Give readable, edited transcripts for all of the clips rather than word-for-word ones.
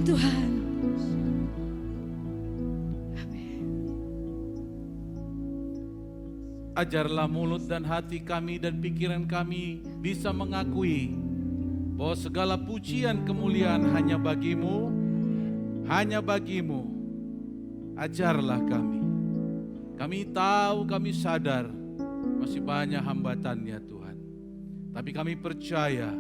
Amin Tuhan. Ajarlah mulut dan hati kami dan pikiran kami bisa mengakui bahwa segala pujian kemuliaan hanya bagimu, hanya bagimu. Ajarlah kami. Kami tahu, kami sadar masih banyak hambatannya Tuhan. Tapi kami percaya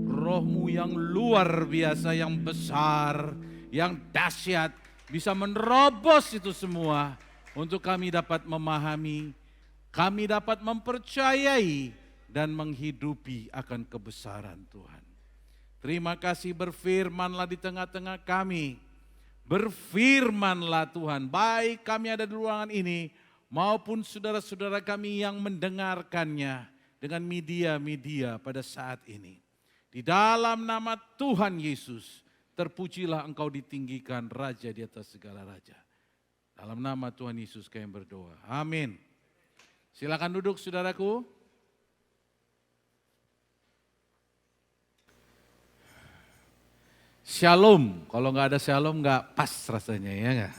Roh-Mu yang luar biasa, yang besar, yang dahsyat bisa menerobos itu semua untuk kami dapat memahami, kami dapat mempercayai dan menghidupi akan kebesaran Tuhan. Terima kasih, berfirmanlah di tengah-tengah kami. Berfirmanlah Tuhan, baik kami ada di ruangan ini maupun saudara-saudara kami yang mendengarkannya dengan media-media pada saat ini. Di dalam nama Tuhan Yesus, terpujilah Engkau ditinggikan, Raja di atas segala raja. Dalam nama Tuhan Yesus kami berdoa. Amin. Silakan duduk saudaraku. Shalom, kalau nggak ada shalom nggak pas rasanya ya nggak?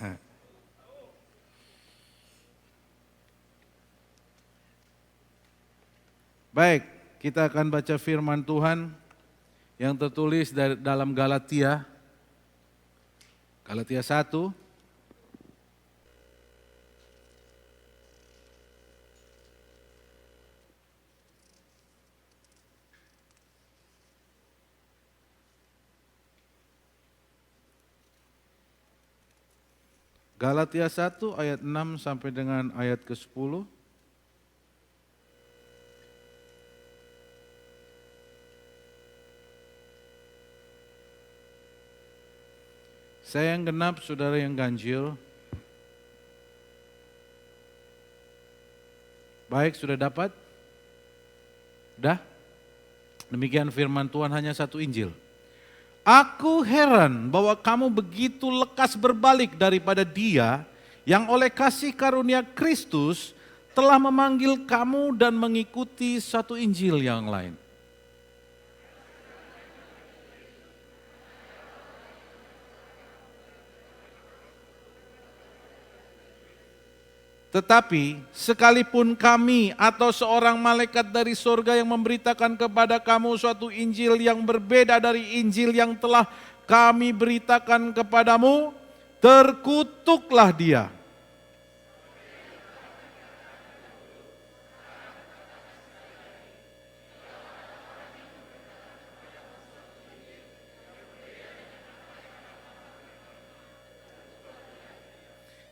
Baik, kita akan baca firman Tuhan yang tertulis dalam Galatia 1. Galatia 1 ayat 6 sampai dengan ayat ke-10. Saya yang genap, saudara yang ganjil. Baik, sudah dapat? Sudah? Demikian firman Tuhan, hanya satu Injil. Aku heran bahwa kamu begitu lekas berbalik daripada Dia yang oleh kasih karunia Kristus telah memanggil kamu dan mengikuti satu Injil yang lain. Tetapi sekalipun kami atau seorang malaikat dari surga yang memberitakan kepada kamu suatu Injil yang berbeda dari Injil yang telah kami beritakan kepadamu, terkutuklah dia.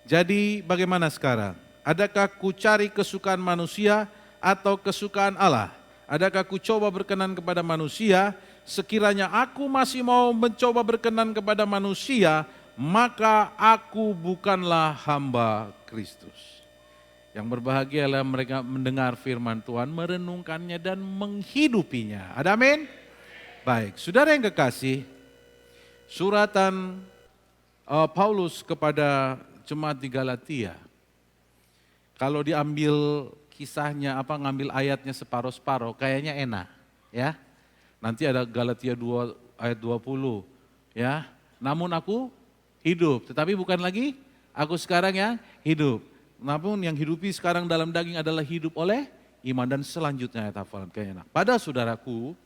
Jadi bagaimana sekarang? Adakah ku cari kesukaan manusia atau kesukaan Allah? Adakah ku coba berkenan kepada manusia? Sekiranya aku masih mau mencoba berkenan kepada manusia, maka aku bukanlah hamba Kristus. Yang berbahagia adalah mereka mendengar firman Tuhan, merenungkannya dan menghidupinya. Ada amin? Baik, saudara yang kekasih, suratan Paulus kepada jemaat di Galatia, kalau diambil kisahnya ngambil ayatnya separuh-separuh kayaknya enak ya. Nanti ada Galatia 2 ayat 20 ya. Namun aku hidup, tetapi bukan lagi aku sekarang yang hidup. Namun yang hidupi sekarang dalam daging adalah hidup oleh iman. Dan selanjutnya ayat hafalan kayaknya enak. Pada saudaraku,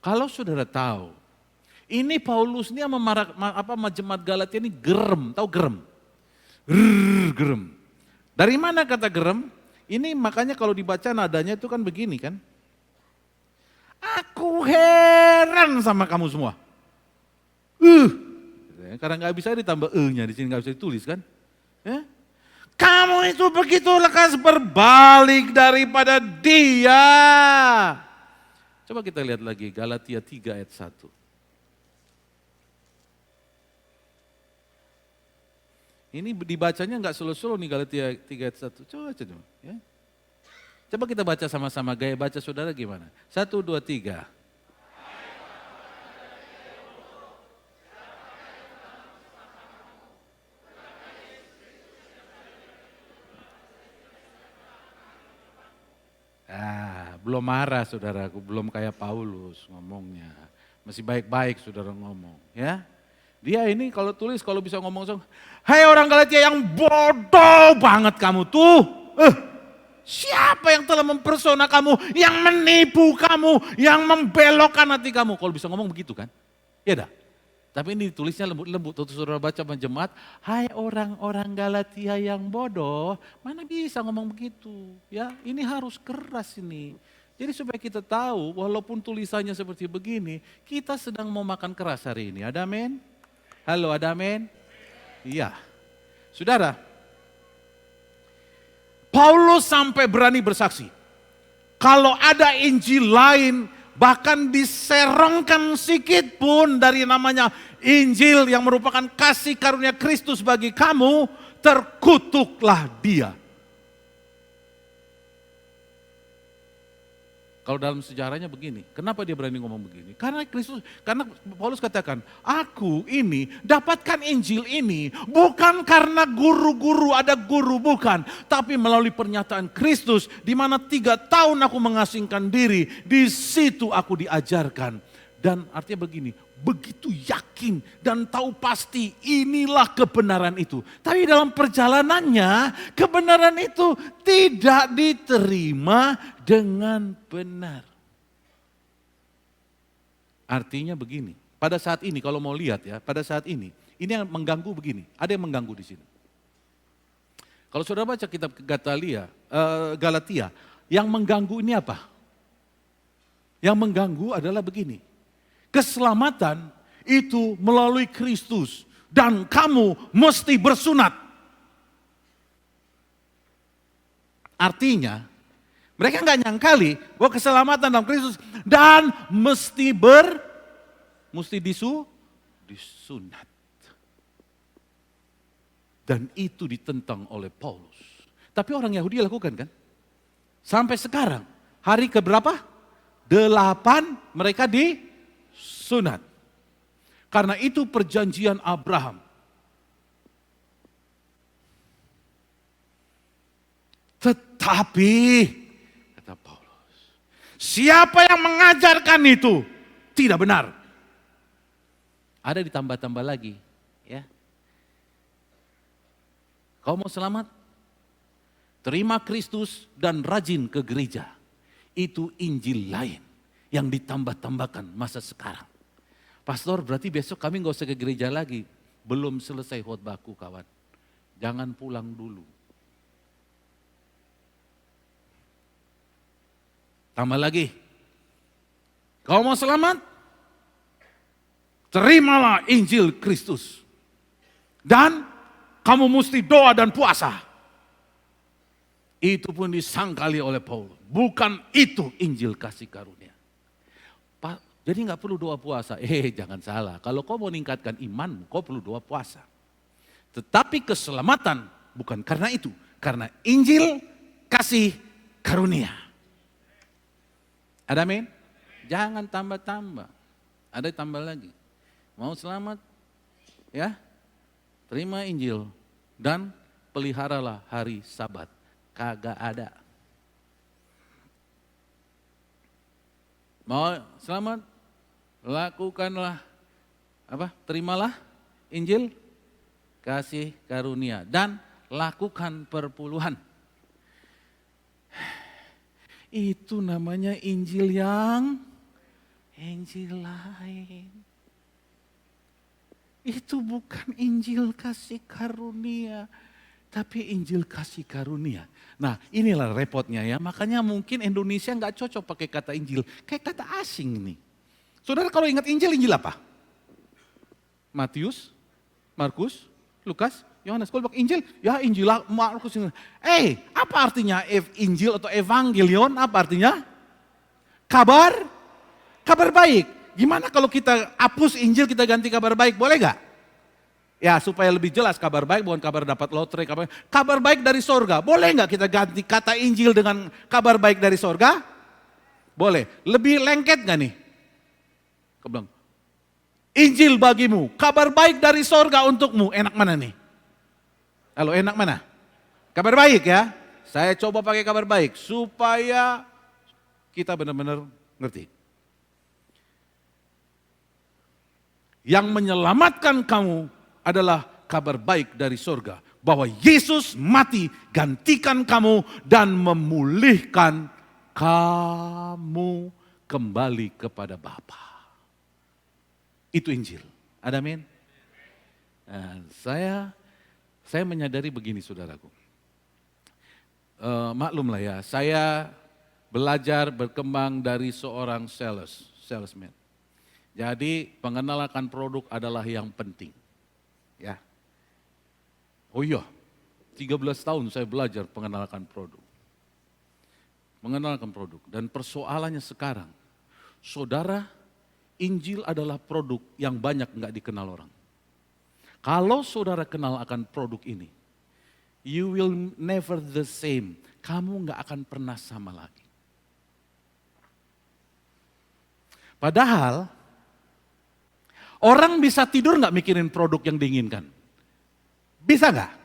kalau saudara tahu, ini Paulus ini jemaat Galatia ini gerem, tahu gerem? Gerem. Dari mana kata gerem? Ini makanya kalau dibaca nadanya itu kan begini kan. Aku heran sama kamu semua. Karena nggak bisa ditambah nya di sini nggak bisa ditulis kan. Ya? Kamu itu begitu lekas berbalik daripada Dia. Coba kita lihat lagi Galatia 3 ayat 1. Ini dibacanya nggak slow-slow nih Galatia 3 ayat 1. Coba. Ya. Coba kita baca sama-sama, gaya baca saudara gimana? 1, 2, 3. Belum marah saudaraku, belum kayak Paulus ngomongnya. Masih baik-baik saudara ngomong ya. Dia ini kalau tulis, kalau bisa ngomong, hai orang Galatia yang bodoh banget kamu tuh. Siapa yang telah mempersona kamu, yang menipu kamu, yang membelokkan hati kamu. Kalau bisa ngomong begitu kan? Ya dah. Tapi ini tulisnya lembut-lembut, waktu saudara baca jemaat, hai orang-orang Galatia yang bodoh, mana bisa ngomong begitu? Ya, ini harus keras ini. Jadi supaya kita tahu, walaupun tulisannya seperti begini, kita sedang mau makan keras hari ini. Ada amin? Halo, ada amin? Iya. Saudara, Paulus sampai berani bersaksi. Kalau ada Injil lain, bahkan diserongkan sedikit pun dari namanya Injil yang merupakan kasih karunia Kristus bagi kamu, terkutuklah dia. Kalau dalam sejarahnya begini, kenapa dia berani ngomong begini? Karena Paulus katakan, aku ini dapatkan Injil ini bukan karena guru-guru, ada guru bukan. Tapi melalui pernyataan Kristus, di mana 3 tahun aku mengasingkan diri, di situ aku diajarkan. Dan artinya begini, begitu yakin dan tahu pasti inilah kebenaran itu. Tapi dalam perjalanannya, kebenaran itu tidak diterima dengan benar. Artinya begini, pada saat ini kalau mau lihat ya, pada saat ini yang mengganggu begini, ada yang mengganggu di sini. Kalau saudara baca kitab Galatia, yang mengganggu ini apa? Yang mengganggu adalah begini, keselamatan itu melalui Kristus dan kamu mesti bersunat. Artinya, mereka nggak nyangkali bahwa keselamatan dalam Kristus dan mesti disunat. Dan itu ditentang oleh Paulus. Tapi orang Yahudi lakukan kan? Sampai sekarang, hari keberapa? 8 mereka disunat. Karena itu perjanjian Abraham. Tetapi, kata Paulus, siapa yang mengajarkan itu tidak benar. Ada ditambah-tambah lagi, ya. Kau mau selamat? Terima Kristus dan rajin ke gereja. Itu Injil lain yang ditambah-tambahkan masa sekarang. Pastor, berarti besok kami gak usah ke gereja lagi. Belum selesai khotbahku kawan. Jangan pulang dulu. Tambah lagi. Kau mau selamat? Terimalah Injil Kristus. Dan kamu mesti doa dan puasa. Itu pun disangkali oleh Paulus. Bukan itu Injil kasih karunia. Jadi gak perlu doa puasa. Jangan salah. Kalau kau mau meningkatkan imanmu, kau perlu doa puasa. Tetapi keselamatan bukan karena itu. Karena Injil kasih karunia. Ada amin? Jangan tambah-tambah. Ada tambah lagi. Mau selamat? Ya, terima Injil. Dan peliharalah hari Sabat. Kagak ada. Mau selamat? Lakukanlah terimalah Injil kasih karunia dan lakukan perpuluhan. Itu namanya Injil lain. Itu bukan Injil kasih karunia, tapi Injil kasih karunia. Nah, inilah repotnya ya. Makanya mungkin Indonesia nggak cocok pakai kata Injil, kayak kata asing nih. Saudara kalau ingat Injil apa? Matius, Markus, Lukas, Yohanes. Kalau pakai Injil, ya Injil Markus. Apa artinya Injil atau Evangelion? Apa artinya? Kabar baik. Gimana kalau kita hapus Injil, kita ganti kabar baik, boleh gak? Ya supaya lebih jelas kabar baik, bukan kabar dapat lotre. Kabar baik dari sorga, boleh gak kita ganti kata Injil dengan kabar baik dari sorga? Boleh. Lebih lengket gak nih? Kau bilang, Injil bagimu, kabar baik dari sorga untukmu. Enak mana nih? Halo, enak mana? Kabar baik ya. Saya coba pakai kabar baik supaya kita benar-benar ngerti. Yang menyelamatkan kamu adalah kabar baik dari surga. Bahwa Yesus mati gantikan kamu dan memulihkan kamu kembali kepada Bapa. Itu Injil. Ada amin? Nah, saya menyadari begini saudaraku. Maklumlah ya, saya belajar berkembang dari seorang salesman. Jadi pengenalan produk adalah yang penting. Ya. Oh iya, 13 tahun saya belajar pengenalan produk. Mengenalkan produk. Dan persoalannya sekarang, saudara, Injil adalah produk yang banyak nggak dikenal orang. Kalau saudara kenal akan produk ini, you will never the same. Kamu nggak akan pernah sama lagi. Padahal, orang bisa tidur nggak mikirin produk yang diinginkan? Bisa nggak?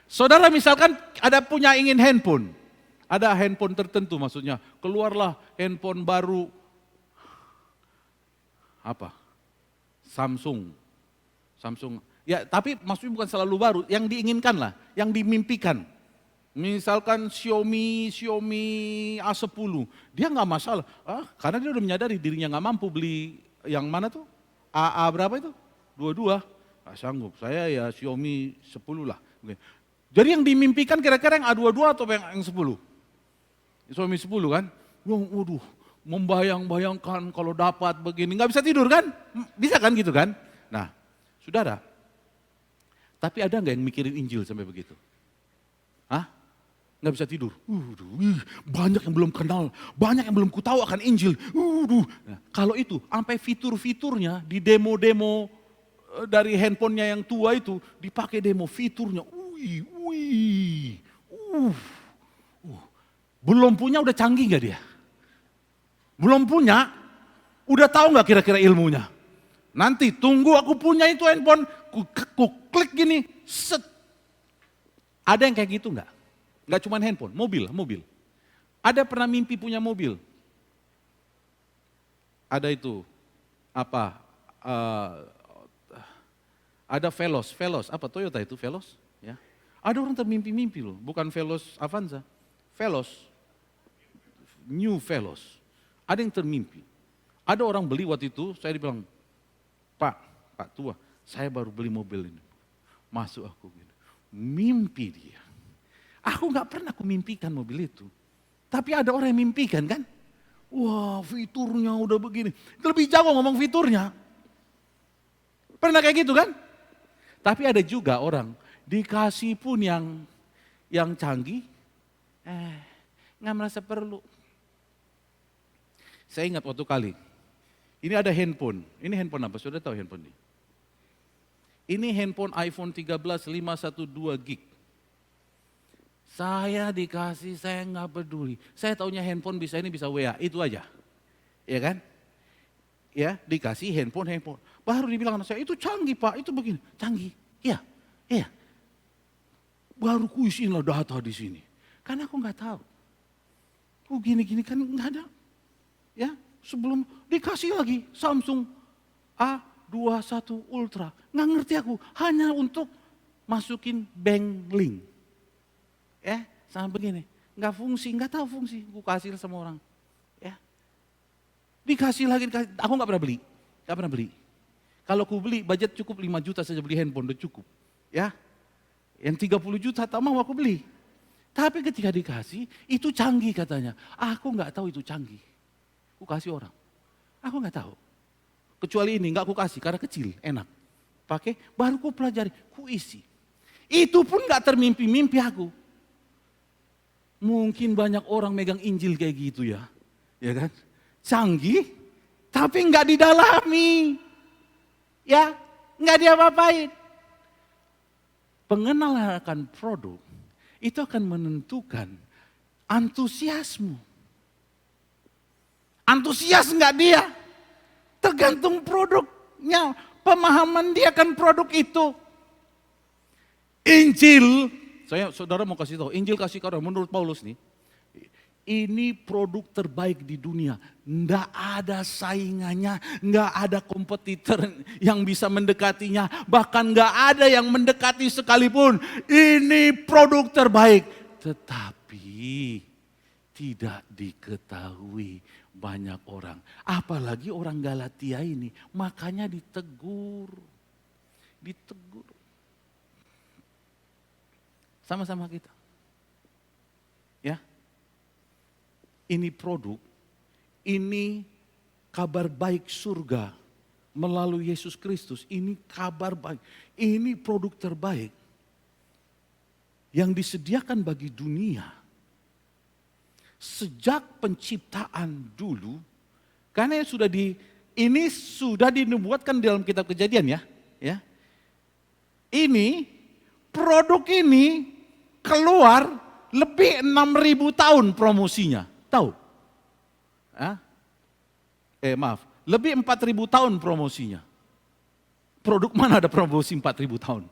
Saudara misalkan ada punya ingin handphone. Ada handphone tertentu maksudnya. Keluarlah handphone baru. Apa? Samsung. Ya tapi maksudnya bukan selalu baru. Yang diinginkan lah. Yang dimimpikan. Misalkan Xiaomi A10. Dia nggak masalah. Karena dia udah menyadari dirinya nggak mampu beli yang mana tuh? AA berapa itu? 22. Nggak sanggup, saya ya Xiaomi 10 lah. Jadi yang dimimpikan kira-kira yang A22 atau yang 10? Xiaomi 10 kan? Waduh, membayang-bayangkan kalau dapat begini, nggak bisa tidur kan? Bisa kan gitu kan? Nah, saudara, tapi ada nggak yang mikirin Injil sampai begitu? Hah? Nggak bisa tidur. Banyak yang belum kenal, banyak yang belum tahu akan Injil. Nah, kalau itu, sampai fitur-fiturnya di demo-demo dari handphonenya yang tua itu dipakai demo fiturnya. Belum punya udah canggih gak dia? Belum punya, udah tahu gak kira-kira ilmunya? Nanti tunggu aku punya itu handphone, ku klik gini, set. Ada yang kayak gitu gak? Gak cuma handphone, mobil. Ada pernah mimpi punya mobil? Ada itu, ada Veloz, apa Toyota itu Veloz? Ya. Ada orang termimpi-mimpi loh, bukan Veloz Avanza, Veloz, New Veloz. Ada yang termimpi. Ada orang beli waktu itu, saya dibilang, Pak tua, saya baru beli mobil ini. Masuk aku gitu. Mimpi dia. Aku gak pernah mimpikan mobil itu. Tapi ada orang yang mimpikan kan. Wah fiturnya udah begini. Lebih jauh ngomong fiturnya. Pernah kayak gitu kan? Tapi ada juga orang dikasih pun yang canggih, nggak merasa perlu. Saya ingat waktu kali, ini ada handphone. Ini handphone apa? Sudah tahu handphone ini? Ini handphone iPhone 13 512 gig. Saya dikasih, saya nggak peduli. Saya taunya handphone bisa ini bisa WA, itu aja, ya kan? Ya, dikasih handphone. Baru dibilang anak saya, itu canggih Pak, itu begini. Canggih, iya. Baru kuisin lah data di sini. Karena aku nggak tahu. Gini-gini kan nggak ada. Ya, sebelum dikasih lagi Samsung A21 Ultra. Nggak ngerti aku, hanya untuk masukin bank link. Ya, sama begini. Nggak fungsi, nggak tahu fungsi. Aku kasih sama orang. Ya. Dikasih lagi, aku nggak pernah beli. Kalau aku beli, budget cukup 5 juta saja beli handphone, udah cukup. Ya, yang 30 juta tak mau aku beli. Tapi ketika dikasih, itu canggih katanya. Aku nggak tahu itu canggih. Aku kasih orang. Aku nggak tahu. Kecuali ini nggak aku kasih karena kecil, enak. Pakai, baru aku pelajari, ku isi. Itu pun nggak termimpi-mimpi aku. Mungkin banyak orang megang Injil kayak gitu ya, ya kan? Canggih, tapi nggak didalami, ya, nggak diapa-apain. Pengenalan akan produk itu akan menentukan antusiasmu. Antusias nggak dia? Tergantung produknya, pemahaman dia akan produk itu. Injil, saudara mau kasih tahu, Injil kasih karunia menurut Paulus nih. Ini produk terbaik di dunia. Nggak ada saingannya, nggak ada kompetitor yang bisa mendekatinya. Bahkan nggak ada yang mendekati sekalipun. Ini produk terbaik. Tetapi tidak diketahui banyak orang. Apalagi orang Galatia ini. Makanya ditegur. Ditegur. Sama-sama kita. Ya. Ini produk, ini kabar baik surga melalui Yesus Kristus. Ini kabar baik, ini produk terbaik yang disediakan bagi dunia. Sejak penciptaan dulu, karena ini sudah dinubuatkan dalam kitab Kejadian ya. Ini produk ini keluar lebih 6.000 tahun promosinya. Tahu? Lebih 4.000 tahun promosinya. Produk mana ada promosi 4.000 tahun?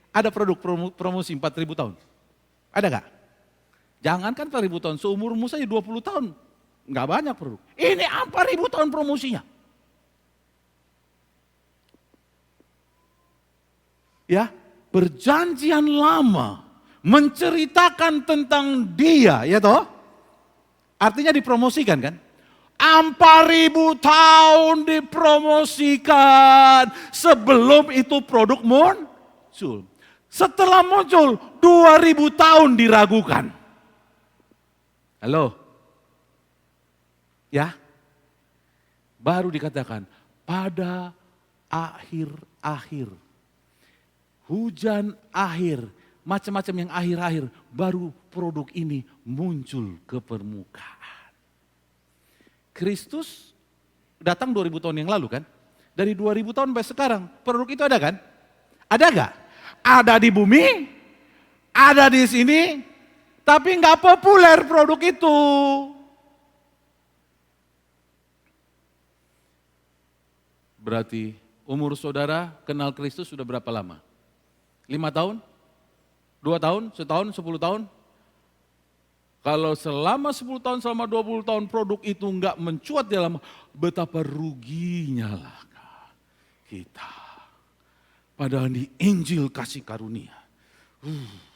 Ada produk promosi 4.000 tahun? Ada gak? Jangankan 4.000 tahun, seumurmu saja 20 tahun. Gak banyak produk. Ini 4.000 tahun promosinya. Ya, perjanjian lama menceritakan tentang dia, ya toh? Artinya dipromosikan kan? 4.000 tahun dipromosikan sebelum itu produk muncul. Setelah muncul 2.000 tahun diragukan. Halo? Ya? Baru dikatakan pada akhir-akhir. Hujan akhir. Macam-macam yang akhir-akhir baru produk ini muncul ke permukaan. Kristus datang 2000 tahun yang lalu kan? Dari 2000 tahun sampai sekarang produk itu ada kan? Ada gak? Ada di bumi, ada di sini, tapi gak populer produk itu. Berarti umur saudara kenal Kristus sudah berapa lama? 5 tahun? 2 tahun, setahun, 10 tahun. Kalau selama 10 tahun, selama 20 tahun produk itu enggak mencuat dalam, betapa ruginya lah kita. Padahal di Injil kasih karunia.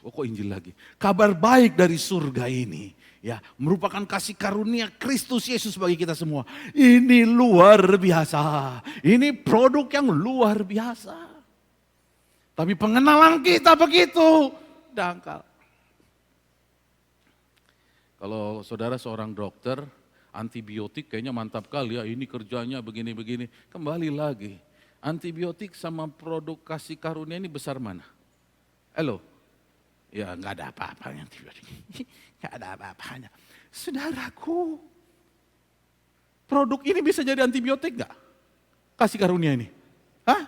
Kok Injil lagi? Kabar baik dari surga ini. Ya, merupakan kasih karunia Kristus Yesus bagi kita semua. Ini luar biasa. Ini produk yang luar biasa. Tapi pengenalan kita begitu dangkal. Kalau saudara seorang dokter, antibiotik kayaknya mantap kali ya, ini kerjanya begini-begini. Kembali lagi, antibiotik sama produk kasih karunia ini besar mana? Halo? Ya nggak ada apa-apanya antibiotik, nggak ada apa-apanya. Saudaraku, produk ini bisa jadi antibiotik nggak? Kasih karunia ini? Hah?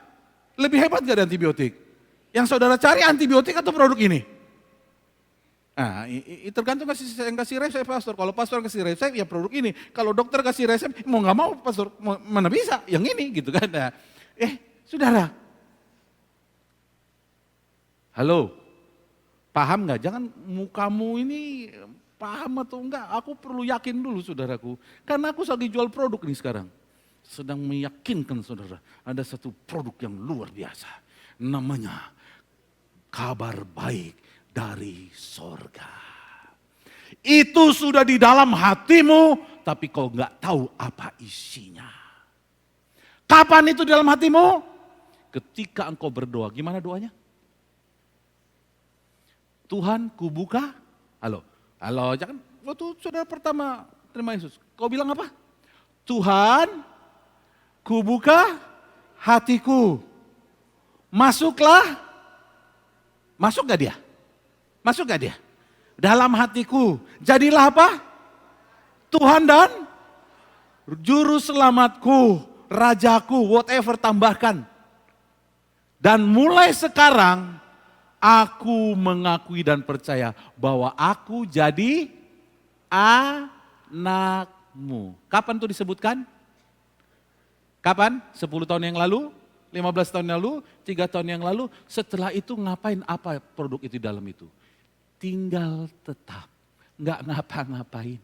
Lebih hebat nggak dari antibiotik? Yang saudara cari antibiotik atau produk ini? Nah, tergantung yang kasih resep pastor. Kalau pastor kasih resep ya produk ini. Kalau dokter kasih resep mau nggak mau pastor mana bisa yang ini gitu kan. Nah, saudara, halo, paham nggak? Jangan mukamu ini paham atau enggak. Aku perlu yakin dulu saudaraku. Karena aku lagi jual produk nih sekarang. Sedang meyakinkan saudara ada satu produk yang luar biasa. Namanya kabar baik dari sorga. Itu sudah di dalam hatimu, tapi kau nggak tahu apa isinya. Kapan itu di dalam hatimu? Ketika engkau berdoa. Gimana doanya? Tuhan kubuka. Halo, jangan waktu saudara pertama terima Yesus. Kau bilang apa? Tuhan kubuka hatiku. Masuklah. Masuk gak dia? Masuk gak dia? Dalam hatiku. Jadilah apa? Tuhan dan juru selamatku, rajaku, whatever tambahkan. Dan mulai sekarang aku mengakui dan percaya bahwa aku jadi anakmu. Kapan itu disebutkan? Kapan? 10 tahun yang lalu? 15 tahun yang lalu? 3 tahun yang lalu? Setelah itu ngapain apa produk itu di dalam itu? Tinggal tetap. nggak ngapa-ngapain.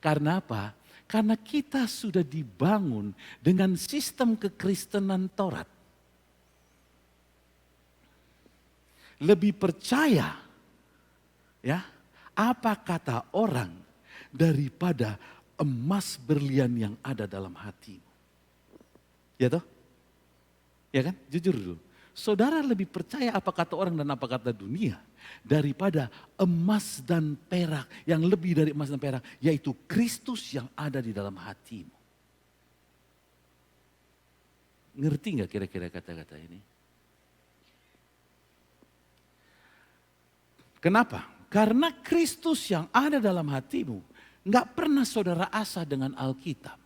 Karena apa? Karena kita sudah dibangun dengan sistem kekristenan Taurat. Lebih percaya ya apa kata orang daripada emas berlian yang ada dalam hatimu. Ya toh? Ya kan? Jujur dulu. Saudara lebih percaya apa kata orang dan apa kata dunia daripada emas dan perak yang lebih dari emas dan perak, yaitu Kristus yang ada di dalam hatimu. Ngerti nggak kira-kira kata-kata ini? Kenapa? Karena Kristus yang ada dalam hatimu nggak pernah saudara asah dengan Alkitab.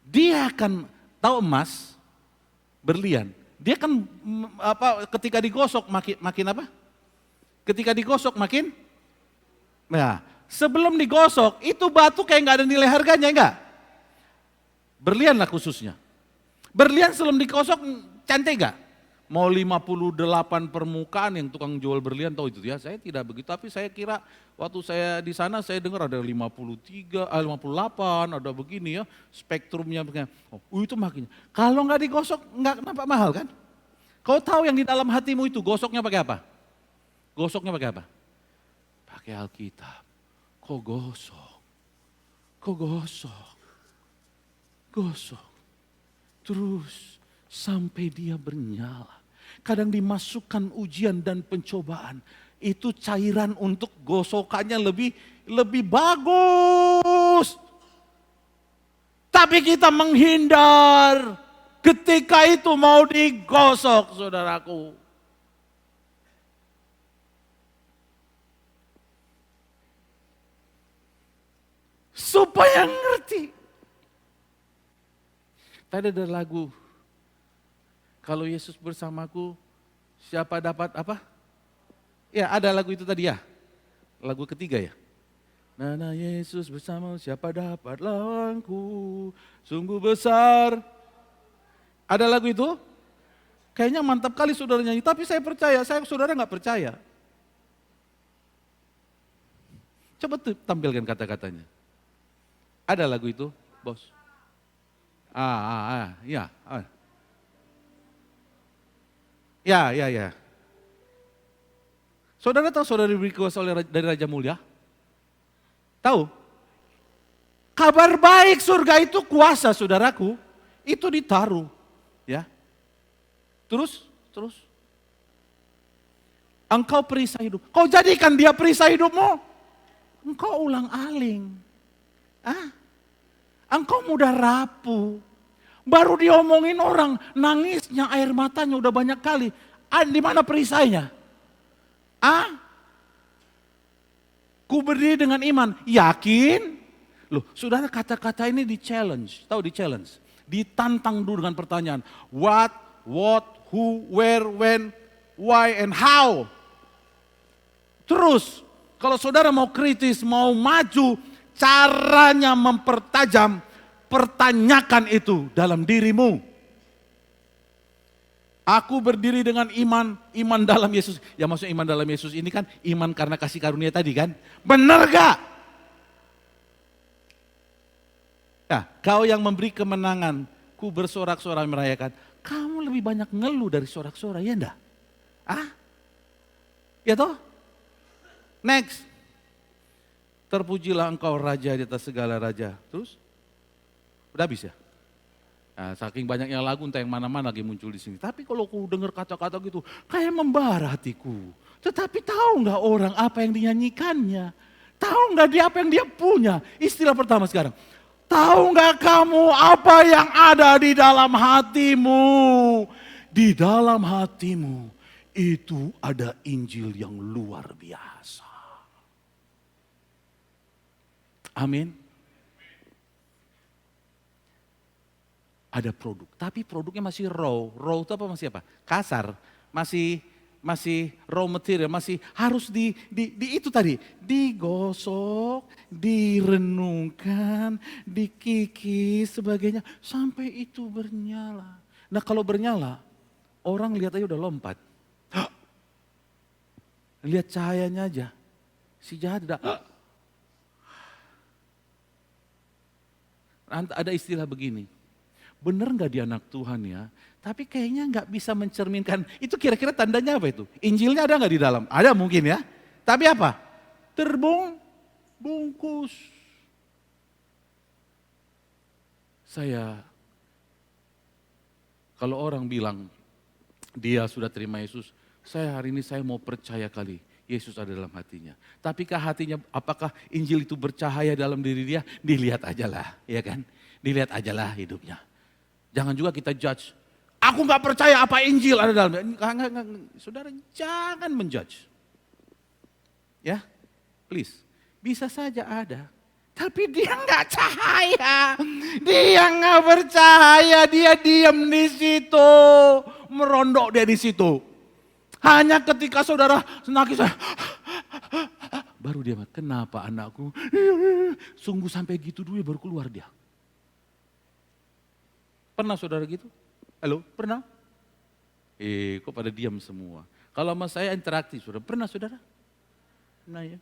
Dia akan tahu emas, berlian. Dia kan ketika digosok makin apa? Ketika digosok makin, nah sebelum digosok itu batu kayak nggak ada nilai harganya enggak? Berlian lah khususnya. Berlian sebelum digosok cantik nggak? Mau 58 permukaan yang tukang jual berlian tahu itu ya. Saya tidak begitu, tapi saya kira waktu saya di sana saya dengar ada 58, ada begini ya, spektrumnya begini. Oh, itu makin. Kalau nggak digosok nggak nampak mahal kan? Kau tahu yang di dalam hatimu itu gosoknya pakai apa? Gosoknya pakai apa? Pakai Alkitab. Kau gosok. Kau gosok. Gosok. Terus sampai dia bernyala. Kadang dimasukkan ujian dan pencobaan. Itu cairan untuk gosokannya lebih bagus. Tapi kita menghindar ketika itu mau digosok, saudaraku. Supaya ngerti. Tadi ada lagu, kalau Yesus bersamaku, siapa dapat apa? Ya ada lagu itu tadi ya, lagu ketiga ya. Nana Yesus bersama siapa dapat lawanku, sungguh besar. Ada lagu itu? Kayaknya mantap kali saudara nyanyi, tapi saya percaya, saudara nggak percaya. Coba tampilkan kata-katanya. Ada lagu itu, bos? Ya. Ya. Saudara tahu saudara diberi kuasa dari Raja Mulia? Tahu? Kabar baik surga itu kuasa, saudaraku. Itu ditaruh, ya. Terus. Engkau perisai hidup. Kau jadikan dia perisai hidupmu. Engkau ulang-aling. Engkau mudah rapuh. Baru diomongin orang, nangisnya, air matanya udah banyak kali. Di mana perisainya? Ku berdiri dengan iman, yakin? Loh, saudara kata-kata ini di-challenge, tahu di-challenge? Ditantang dulu dengan pertanyaan, what, who, where, when, why, and how. Terus, kalau saudara mau kritis, mau maju, caranya mempertajam, pertanyakan itu dalam dirimu. Aku berdiri dengan iman dalam Yesus. Ya maksudnya iman dalam Yesus ini kan iman karena kasih karunia tadi kan. Benar gak? Nah, kau yang memberi kemenangan, ku bersorak-sorai merayakan. Kamu lebih banyak ngeluh dari sorak-sorai, ya enggak? Ya toh? Next. Terpujilah engkau raja di atas segala raja. Terus? Udah habis ya? Nah, saking banyaknya lagu entah yang mana-mana lagi muncul di sini. Tapi kalau aku dengar kata-kata gitu, kayak membara hatiku. Tetapi tahu nggak orang apa yang dinyanyikannya? Tahu nggak dia apa yang dia punya? Istilah pertama sekarang. Tahu nggak kamu apa yang ada di dalam hatimu? Di dalam hatimu itu ada Injil yang luar biasa. Amin. Ada produk, tapi produknya masih raw. Raw itu apa masih apa? Kasar, masih raw material, masih harus di itu tadi, digosok, direnungkan, dikikis sebagainya sampai itu bernyala. Nah, kalau bernyala, orang lihat aja udah lompat. Lihat cahayanya aja. Si jahat ada istilah begini, bener nggak dia anak Tuhan ya, tapi kayaknya nggak bisa mencerminkan, itu kira-kira tandanya apa itu? Injilnya ada nggak di dalam? Ada mungkin ya, tapi apa? Terbungkus. Kalau orang bilang dia sudah terima Yesus, hari ini saya mau percaya kali Yesus ada dalam hatinya. Tapikah hatinya, apakah Injil itu bercahaya dalam diri dia? Dilihat aja lah, ya kan? Dilihat aja lah hidupnya. Jangan juga kita judge. Aku nggak percaya apa Injil ada dalamnya. Enggak. Saudara jangan menjudge. Ya, please. Bisa saja ada. Tapi dia nggak cahaya. Dia nggak percaya. Dia diam di situ. Merondok dia di situ. Hanya ketika saudara nangis, baru dia, kenapa anakku? Sungguh sampai gitu dulu baru keluar dia. Pernah saudara gitu? Halo, pernah? Kok pada diam semua? Kalau sama saya interaktif, saudara. Pernah saudara? Nah ya.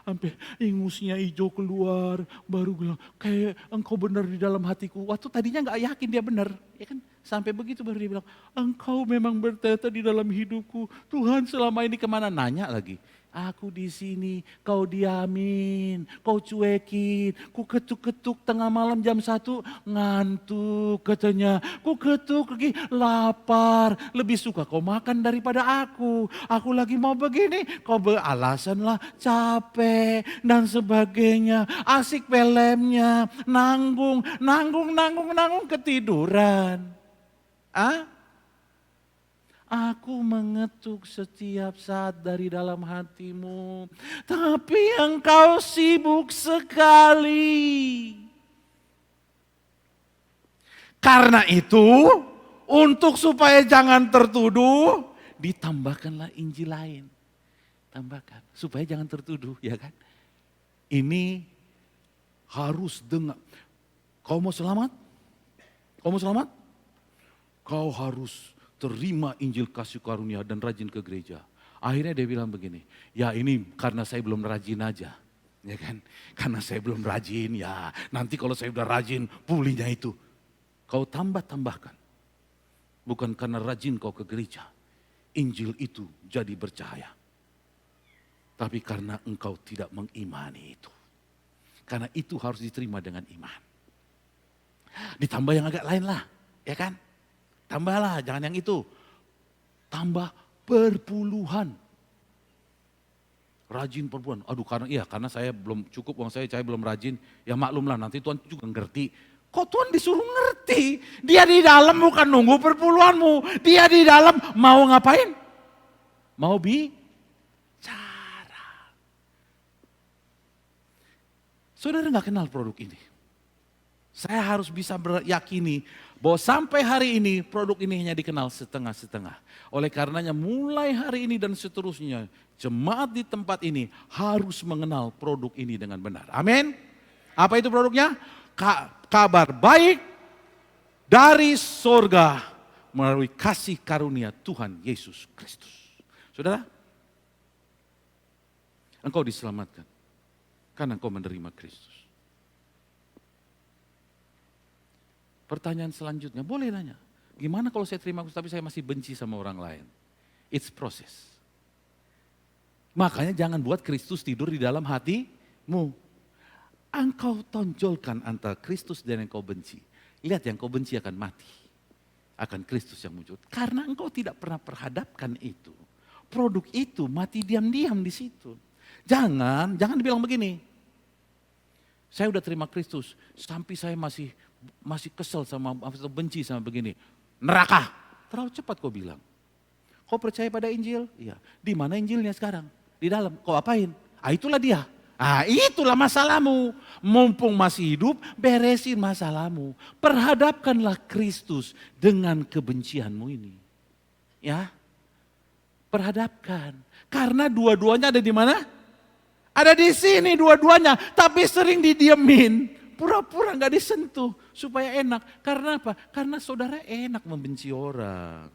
Sampai ingusnya hijau keluar, baru bilang, kayak engkau benar di dalam hatiku. Waktu tadinya gak yakin dia benar, ya kan? Sampai begitu baru dia bilang, engkau memang bertata di dalam hidupku. Tuhan selama ini kemana? Nanya lagi. Aku di sini, kau diamin, kau cuekin, ku ketuk-ketuk tengah malam jam 1, ngantuk katanya. Ku ketuk lagi, lapar, lebih suka kau makan daripada aku. Aku lagi mau begini, kau beralasan lah capek dan sebagainya. Asik filmnya, nanggung, ketiduran. Aku mengetuk setiap saat dari dalam hatimu, tapi engkau sibuk sekali. Karena itu, untuk supaya jangan tertuduh, ditambahkanlah Injil lain. Tambahkan, supaya jangan tertuduh, ya kan? Ini harus dengar. Kau mau selamat? Kau harus terima Injil kasih karunia dan rajin ke gereja. Akhirnya dia bilang begini, ya ini karena saya belum rajin aja. Ya kan? Karena saya belum rajin, ya nanti kalau saya udah rajin pulihnya itu. Kau tambahkan. Bukan karena rajin kau ke gereja. Injil itu jadi bercahaya. Tapi karena engkau tidak mengimani itu. Karena itu harus diterima dengan iman. Ditambah yang agak lain lah, ya kan? Tambahlah, jangan yang itu. Tambah perpuluhan. Rajin perpuluhan. Aduh, karena saya belum cukup uang saya belum rajin. Ya maklumlah, nanti Tuhan juga ngerti. Kok Tuhan disuruh ngerti? Dia di dalam bukan nunggu perpuluhanmu. Dia di dalam mau ngapain? Mau bicara. Saudara nggak kenal produk ini. Saya harus bisa meyakini bahwa sampai hari ini produk ini hanya dikenal setengah-setengah. Oleh karenanya mulai hari ini dan seterusnya jemaat di tempat ini harus mengenal produk ini dengan benar. Amin. Apa itu produknya? Kabar baik dari sorga melalui kasih karunia Tuhan Yesus Kristus. Saudara, engkau diselamatkan karena engkau menerima Kristus. Pertanyaan selanjutnya, boleh nanya. Gimana kalau saya terima Kristus tapi saya masih benci sama orang lain? It's process. Makanya jangan buat Kristus tidur di dalam hatimu. Engkau tonjolkan antara Kristus dan yang kau benci. Lihat yang kau benci akan mati. Akan Kristus yang muncul. Karena engkau tidak pernah perhadapkan itu. Produk itu mati diam-diam di situ. Jangan dibilang begini. Saya udah terima Kristus, sampai saya masih kesel sama, atau benci sama begini. Neraka. Terlalu cepat kau bilang. Kau percaya pada Injil? Iya. Di mana Injilnya sekarang? Di dalam. Kau apain? Itulah dia. Itulah masalahmu. Mumpung masih hidup, beresin masalahmu. Perhadapkanlah Kristus dengan kebencianmu ini. Ya. Perhadapkan. Karena dua-duanya ada di mana? Ada di sini dua-duanya. Tapi sering didiemin. Pura-pura gak disentuh supaya enak. Karena apa? Karena saudara enak membenci orang.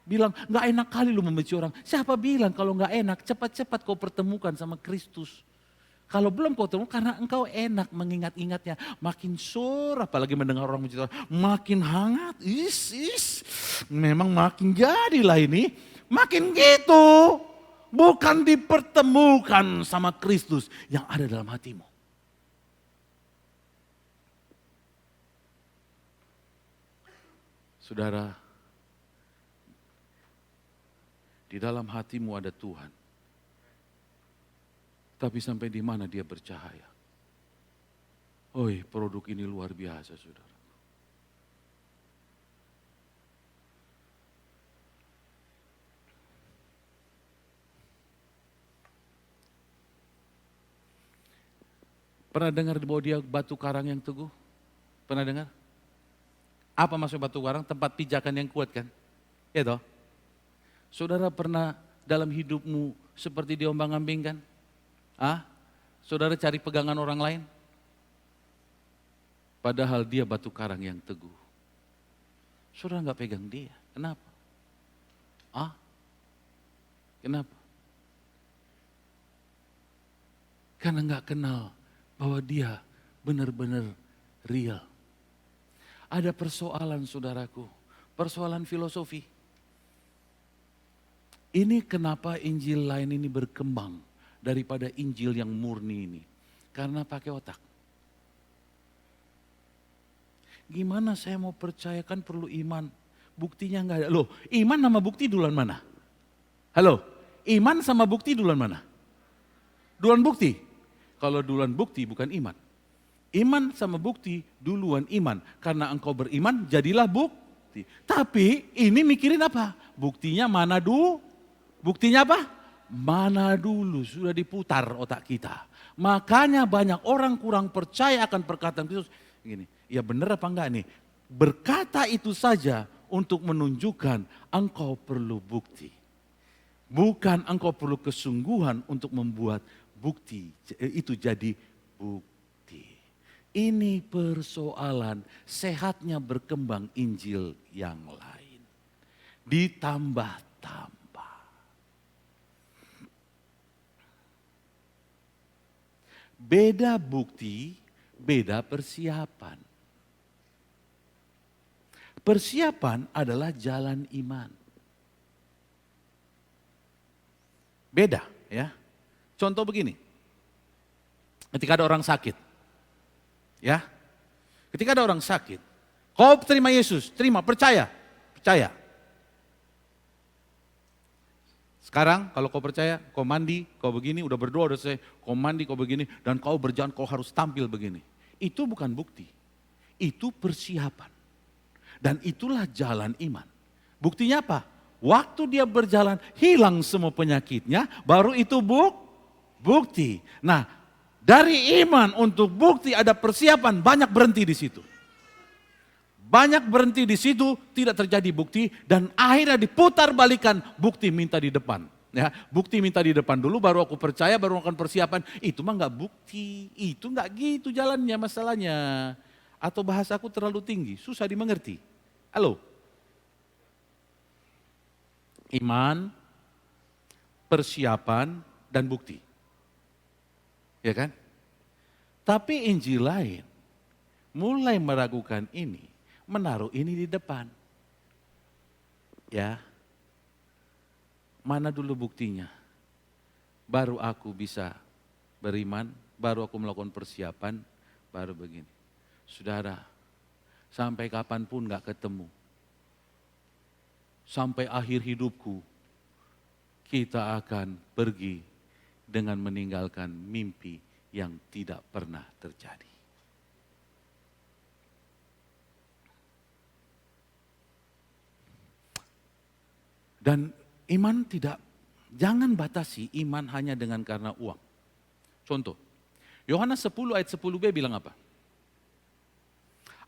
bilang nggak enak kali lu membenci orang. Siapa bilang kalau nggak enak, cepat-cepat kau pertemukan sama Kristus. Kalau belum kau temu karena engkau enak mengingat-ingatnya. Makin sore apalagi mendengar orang bercerita, makin hangat. Memang makin jadilah ini. Makin gitu. Bukan dipertemukan sama Kristus yang ada dalam hatimu. Saudara, di dalam hatimu ada Tuhan. Tapi sampai di mana dia bercahaya. Oi, produk ini luar biasa, saudara. Pernah dengar bahwa dia batu karang yang teguh? Pernah dengar? Apa maksud batu karang? Tempat pijakan yang kuat kan? Ya toh? Saudara pernah dalam hidupmu seperti diombang-ambingkan? Saudara cari pegangan orang lain? Padahal dia batu karang yang teguh. Saudara nggak pegang dia. Kenapa? Kenapa? Karena nggak kenal bahwa dia benar-benar real. Ada persoalan saudaraku, persoalan filosofi. Ini kenapa Injil lain ini berkembang daripada Injil yang murni ini. Karena pakai otak. Gimana saya mau percayakan perlu iman, buktinya nggak ada. Loh, iman sama bukti duluan mana? Halo, iman sama bukti duluan mana? Duluan bukti. Kalau duluan bukti bukan iman. Iman sama bukti duluan iman. Karena engkau beriman jadilah bukti. Tapi ini mikirin apa? Buktinya mana dulu? Buktinya apa? Mana dulu, sudah diputar otak kita. Makanya banyak orang kurang percaya akan perkataan Kristus. Gini, ya benar apa enggak nih? Berkata itu saja untuk menunjukkan engkau perlu bukti. Bukan engkau perlu kesungguhan untuk membuat bukti itu jadi bukti. Ini persoalan sehatnya berkembang Injil yang lain. Ditambah-tambah. Beda bukti, beda persiapan. Persiapan adalah jalan iman. Beda ya. Contoh begini, ketika ada orang sakit, ya, ketika ada orang sakit, kau terima Yesus, terima, percaya. Sekarang kalau kau percaya, kau mandi, kau begini, udah berdoa, udah selesai, kau mandi, kau begini, dan kau berjalan, kau harus tampil begini. Itu bukan bukti, itu persiapan. Dan itulah jalan iman. Buktinya apa? Waktu dia berjalan, hilang semua penyakitnya, baru itu bukti. Nah, dari iman untuk bukti ada persiapan, banyak berhenti di situ. Banyak berhenti di situ, tidak terjadi bukti dan akhirnya diputar balikan, bukti minta di depan. Ya, bukti minta di depan dulu, baru aku percaya, baru akan persiapan. Itu mah nggak bukti, itu nggak gitu jalannya masalahnya. Atau bahasaku terlalu tinggi, susah dimengerti. Halo? Iman, persiapan, dan bukti. Ya kan? Tapi Injil lain mulai meragukan ini, menaruh ini di depan. Ya. Mana dulu buktinya? Baru aku bisa beriman, baru aku melakukan persiapan, baru begini. Saudara, sampai kapanpun gak ketemu. Sampai akhir hidupku, kita akan pergi dengan meninggalkan mimpi yang tidak pernah terjadi. Dan iman tidak, jangan batasi iman hanya dengan karena uang. Contoh, Yohanes 10 ayat 10b bilang apa?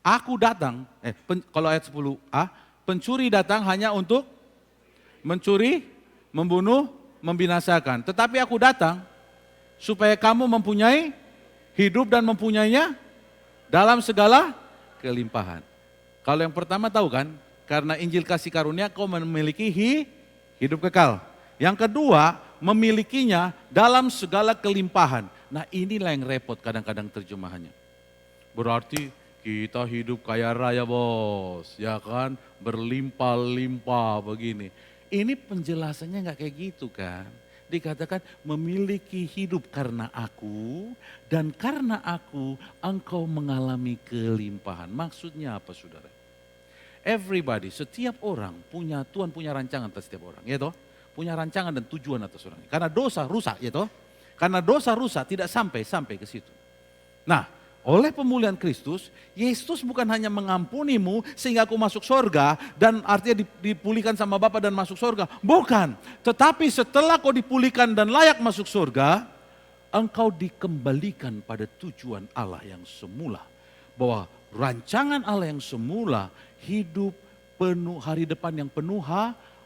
Aku datang, kalau ayat 10a, pencuri datang hanya untuk mencuri, membunuh, membinasakan. Tetapi aku datang supaya kamu mempunyai hidup dan mempunyainya dalam segala kelimpahan. Kalau yang pertama tahu kan, Karena Injil kasih karunia kau memiliki hidup kekal. Yang kedua, memilikinya dalam segala kelimpahan. Nah inilah yang repot kadang-kadang terjemahannya. Berarti kita hidup kaya raya bos, ya kan? Berlimpah-limpah begini. Ini penjelasannya nggak kayak gitu kan. Dikatakan memiliki hidup karena aku dan karena aku engkau mengalami kelimpahan. Maksudnya apa saudara? Everybody, setiap orang punya, Tuhan punya rancangan atas setiap orang, ya toh? Punya rancangan dan tujuan atas orang. Karena dosa rusak, ya toh? Karena dosa rusak tidak sampai ke situ. Nah, oleh pemulihan Kristus, Yesus bukan hanya mengampunimu sehingga aku masuk sorga dan artinya dipulihkan sama Bapa dan masuk sorga. Bukan, tetapi setelah kau dipulihkan dan layak masuk sorga, engkau dikembalikan pada tujuan Allah yang semula. Bahwa rancangan Allah yang semula, hidup penuh, hari depan yang penuh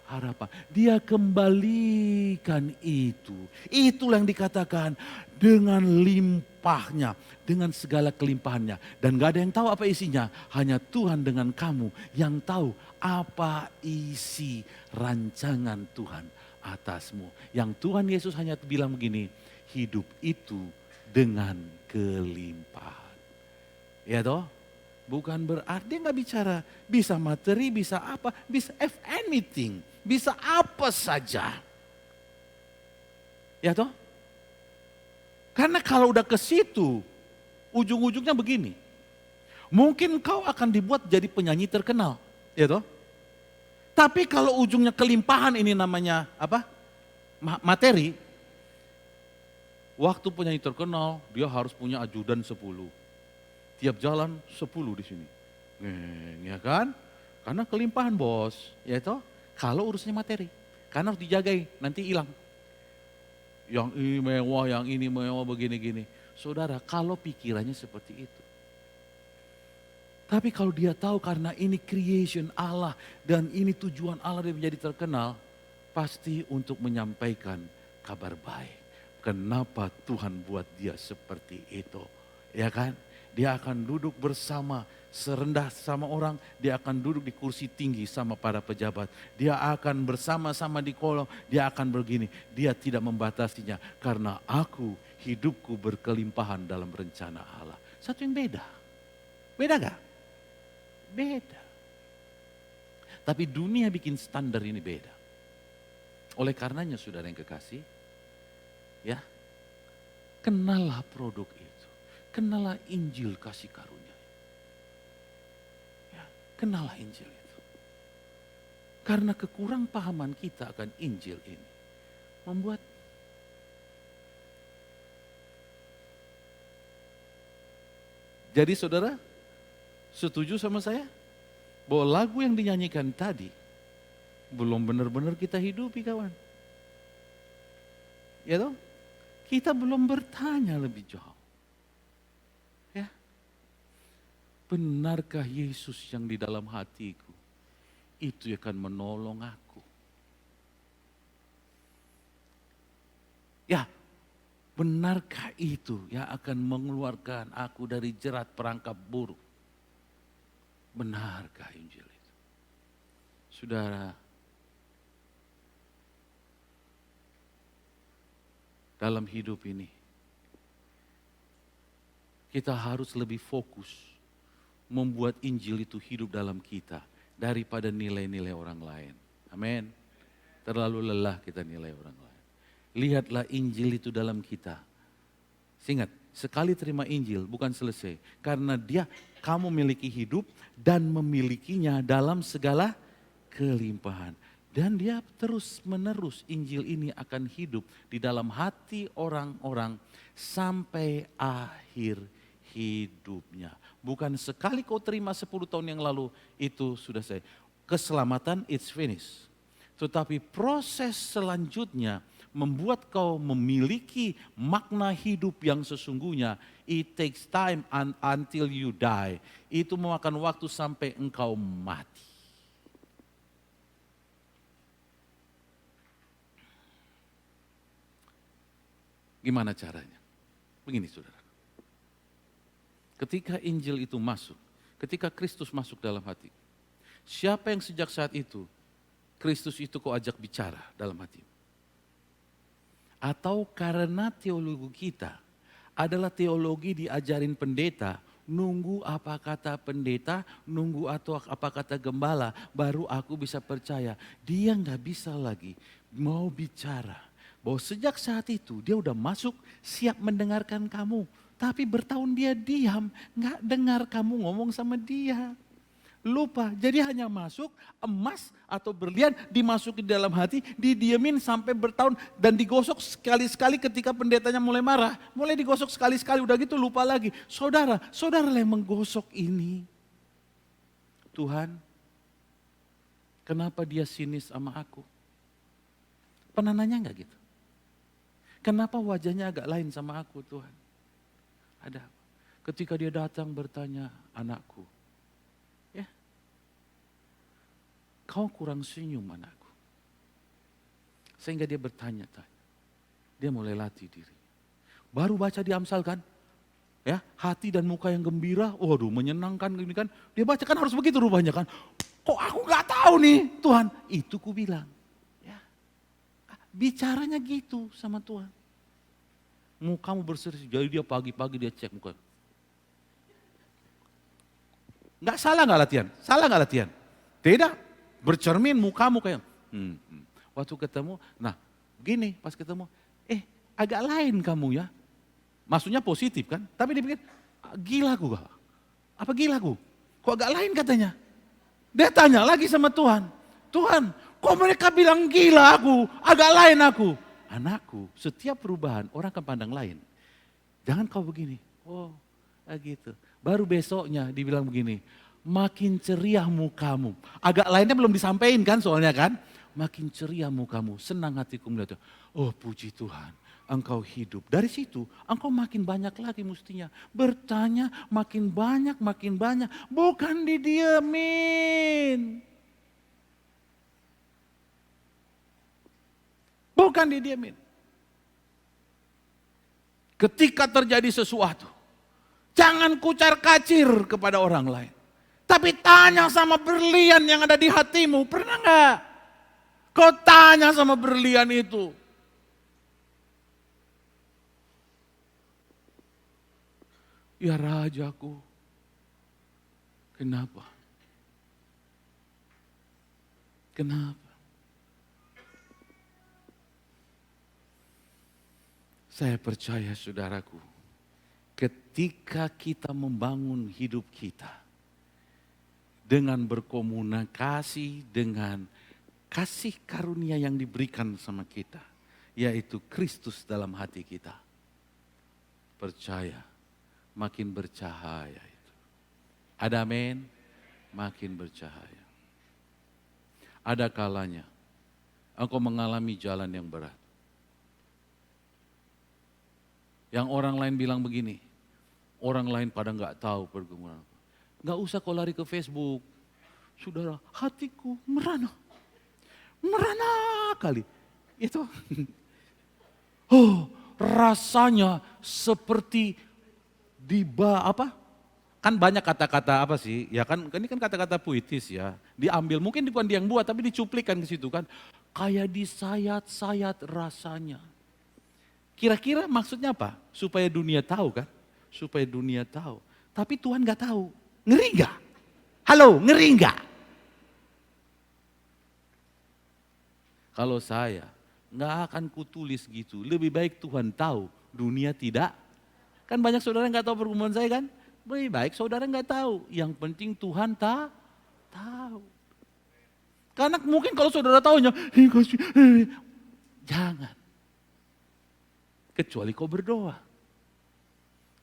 harapan. Dia kembalikan itu. Itulah yang dikatakan dengan limpahnya, dengan segala kelimpahannya. Dan gak ada yang tahu apa isinya, hanya Tuhan dengan kamu yang tahu apa isi rancangan Tuhan atasmu. Yang Tuhan Yesus hanya bilang begini, hidup itu dengan kelimpahan. Ya toh? Bukan berarti nggak bicara bisa materi, bisa apa, bisa anything, bisa apa saja. Ya toh? Karena kalau udah ke situ, ujung-ujungnya begini. Mungkin kau akan dibuat jadi penyanyi terkenal, ya toh? Tapi kalau ujungnya kelimpahan ini namanya apa? Materi. Waktu penyanyi terkenal, dia harus punya ajudan 10. Tiap jalan 10 di sini. Ya kan? Karena kelimpahan bos, ya toh? Kalau urusannya materi, karena harus dijagai, nanti hilang. Yang ini mewah, begini-gini. Saudara, kalau pikirannya seperti itu. Tapi kalau dia tahu karena ini creation Allah dan ini tujuan Allah dia menjadi terkenal, pasti untuk menyampaikan kabar baik. Kenapa Tuhan buat dia seperti itu? Ya kan? Dia akan duduk bersama serendah sama orang, dia akan duduk di kursi tinggi sama para pejabat. Dia akan bersama-sama di kolong, dia akan begini. Dia tidak membatasinya karena aku hidupku berkelimpahan dalam rencana Allah. Satu yang beda. Beda gak? Beda. Tapi dunia bikin standar ini beda. Oleh karenanya saudara yang kekasih, ya, kenallah produk itu. Kenalah Injil kasih karunia. Ya, kenalah Injil itu. Karena kekurang pahaman kita akan Injil ini membuat jadi saudara setuju sama saya bahwa lagu yang dinyanyikan tadi belum benar-benar kita hidupi kawan. Ya toh? Kita belum bertanya lebih jauh. Benarkah Yesus yang di dalam hatiku itu akan menolong aku? Ya, benarkah itu yang akan mengeluarkan aku dari jerat perangkap buruk? Benarkah Injil itu? Saudara, dalam hidup ini kita harus lebih fokus membuat Injil itu hidup dalam kita daripada nilai-nilai orang lain. Amin. Terlalu lelah kita nilai orang lain. Lihatlah Injil itu dalam kita. Ingat, sekali terima Injil bukan selesai. Karena kamu memiliki hidup dan memilikinya dalam segala kelimpahan. Dan dia terus menerus Injil ini akan hidup di dalam hati orang-orang sampai akhir hidupnya. Bukan sekali kau terima 10 tahun yang lalu itu sudah selesai. Keselamatan it's finished. Tetapi proses selanjutnya membuat kau memiliki makna hidup yang sesungguhnya. It takes time until you die. Itu memakan waktu sampai engkau mati. Gimana caranya? Begini saudara. Ketika Injil itu masuk, ketika Kristus masuk dalam hati, Siapa yang sejak saat itu, Kristus itu kau ajak bicara dalam hatimu? Atau karena teologi kita adalah teologi diajarin pendeta, nunggu apa kata pendeta, nunggu atau apa kata gembala, baru aku bisa percaya. Dia nggak bisa lagi mau bicara. Bahwa sejak saat itu dia udah masuk siap mendengarkan kamu. Tapi bertahun dia diam, nggak dengar kamu ngomong sama dia. Lupa, jadi hanya masuk emas atau berlian dimasukin dalam hati, didiemin sampai bertahun dan digosok sekali-sekali ketika pendetanya mulai marah. Mulai digosok sekali-sekali, udah gitu lupa lagi. Saudara yang menggosok ini. Tuhan, kenapa dia sinis sama aku? Pernah nanya enggak gitu? Kenapa wajahnya agak lain sama aku Tuhan? Ada apa? Ketika dia datang bertanya, anakku, ya, kau kurang senyum anakku. Sehingga dia bertanya-tanya. Dia mulai latih diri. Baru baca di Amsal kan, ya, hati dan muka yang gembira, waduh menyenangkan ini kan. Dia baca kan harus begitu rupanya kan. Kok aku nggak tahu nih Tuhan? Itu ku bilang. Ya. Bicaranya gitu sama Tuhan. Mukamu berseri, jadi dia pagi-pagi dia cek muka. Nggak salah nggak latihan? Salah nggak latihan? Tidak, bercermin mukamu kayak. Waktu ketemu, nah gini pas ketemu, agak lain kamu ya. Maksudnya positif kan, tapi dia pikir, gila aku gak? Apa gila aku? Kok agak lain katanya? Dia tanya lagi sama Tuhan, Tuhan kok mereka bilang gila aku, agak lain aku? Anakku, setiap perubahan orang akan pandang lain. Jangan kau begini, gitu. Baru besoknya dibilang begini, makin ceria mukamu. Agak lainnya belum disampaikan kan soalnya kan. Makin ceria mukamu, senang hatiku melihatnya. Oh puji Tuhan, engkau hidup. Dari situ engkau makin banyak lagi mestinya. Bertanya makin banyak, bukan didiemin. Bukan didiemin. Ketika terjadi sesuatu, jangan kucar kacir kepada orang lain. Tapi tanya sama berlian yang ada di hatimu, pernah enggak? Kau tanya sama berlian itu. Ya Rajaku, kenapa? Kenapa? Saya percaya saudaraku, ketika kita membangun hidup kita dengan berkomunikasi dengan kasih karunia yang diberikan sama kita, yaitu Kristus dalam hati kita. Percaya, makin bercahaya itu. Ada amin? Makin bercahaya. Ada kalanya engkau mengalami jalan yang berat. Yang orang lain bilang begini, orang lain pada nggak tahu pergumulan. Nggak usah kau lari ke Facebook. Saudara, hatiku merana kali. Itu, rasanya seperti kan banyak kata-kata apa sih? Ya kan ini kan kata-kata puitis ya. Diambil, mungkin bukan dia yang buat tapi dicuplikan ke situ kan. Kayak disayat-sayat rasanya. Kira-kira maksudnya apa? Supaya dunia tahu kan? Supaya dunia tahu. Tapi Tuhan gak tahu. Ngeri gak? Halo, ngeri gak? Kalau saya gak akan kutulis gitu. Lebih baik Tuhan tahu, dunia tidak. Kan banyak saudara yang gak tahu pergumulan saya kan? Lebih baik saudara gak tahu. Yang penting Tuhan tahu. Karena mungkin kalau saudara tahunya, jangan. Kecuali kau berdoa.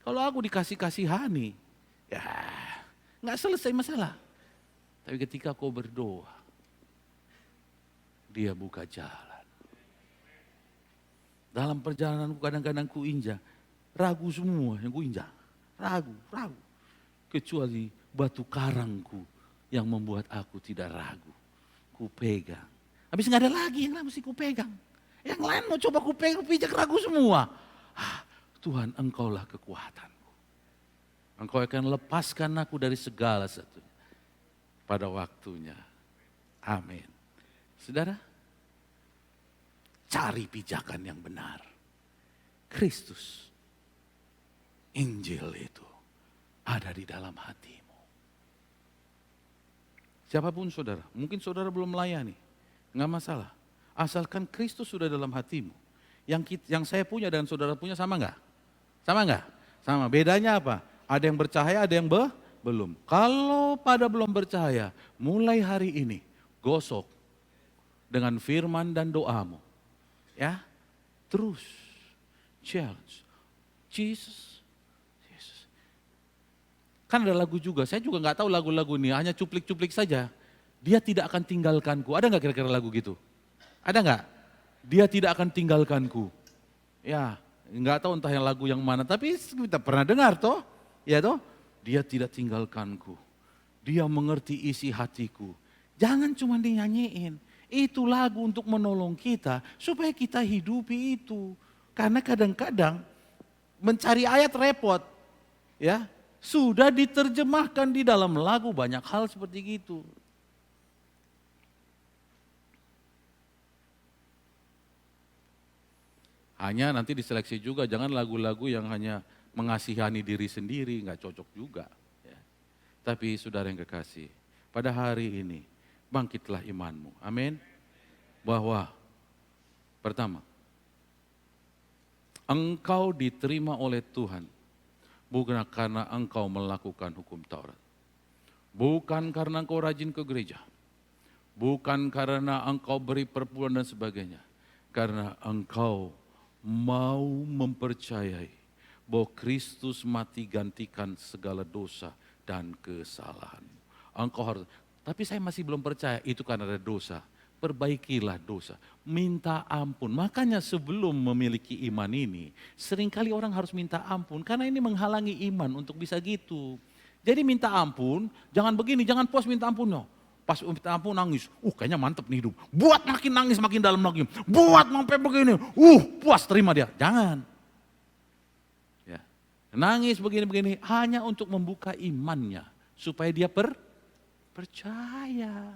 Kalau aku dikasih kasihani, ya nggak selesai masalah. Tapi ketika kau berdoa, dia buka jalan. Dalam perjalananku kadang-kadang ku injak, ragu semua yang ku injak. Ragu. Kecuali batu karangku yang membuat aku tidak ragu. Ku pegang. Habis nggak ada lagi yang mesti ku pegang. Yang lain mau coba ku pegang, pijak ragu semua. Tuhan, engkaulah kekuatanku. Engkau akan lepaskan aku dari segala sesuatu. pada waktunya. Amin. Saudara, cari pijakan yang benar. Kristus, Injil itu ada di dalam hatimu. Siapapun saudara, mungkin saudara belum melayani, enggak masalah. Asalkan Kristus sudah dalam hatimu. Yang saya punya dan saudara punya sama enggak? Sama enggak? Sama. Bedanya apa? Ada yang bercahaya, ada yang belum. Kalau pada belum bercahaya, mulai hari ini gosok dengan firman dan doamu. Ya, terus challenge. Jesus. Kan ada lagu juga, saya juga nggak tahu lagu-lagu ini, hanya cuplik-cuplik saja. Dia tidak akan tinggalkanku. Ada nggak kira-kira lagu gitu? Ada nggak? Dia tidak akan tinggalkanku. Ya, nggak tahu entah yang lagu yang mana, tapi kita pernah dengar toh, ya toh. Dia tidak tinggalkanku. Dia mengerti isi hatiku. Jangan cuma dinyanyiin. Itu lagu untuk menolong kita supaya kita hidupi itu. Karena kadang-kadang mencari ayat repot, ya. Sudah diterjemahkan di dalam lagu banyak hal seperti gitu. Hanya nanti diseleksi juga, jangan lagu-lagu yang hanya mengasihani diri sendiri, nggak cocok juga. Ya. Tapi saudara yang kekasih, pada hari ini bangkitlah imanmu, amin. Bahwa pertama, engkau diterima oleh Tuhan bukan karena engkau melakukan hukum Taurat. Bukan karena engkau rajin ke gereja. Bukan karena engkau beri perpuluhan dan sebagainya. Karena engkau mau mempercayai bahwa Kristus mati gantikan segala dosa dan kesalahanmu. Engkau harus, tapi saya masih belum percaya itu karena ada dosa. Perbaikilah dosa, minta ampun. Makanya sebelum memiliki iman ini, seringkali orang harus minta ampun. Karena ini menghalangi iman untuk bisa gitu. Jadi minta ampun, jangan begini, jangan puas minta ampun. No. Pas minta ampun nangis, kayaknya mantep nih hidup. Buat makin nangis makin dalam lagi. Buat sampai begini, puas terima dia. Jangan. Ya. Nangis begini-begini hanya untuk membuka imannya. Supaya dia percaya.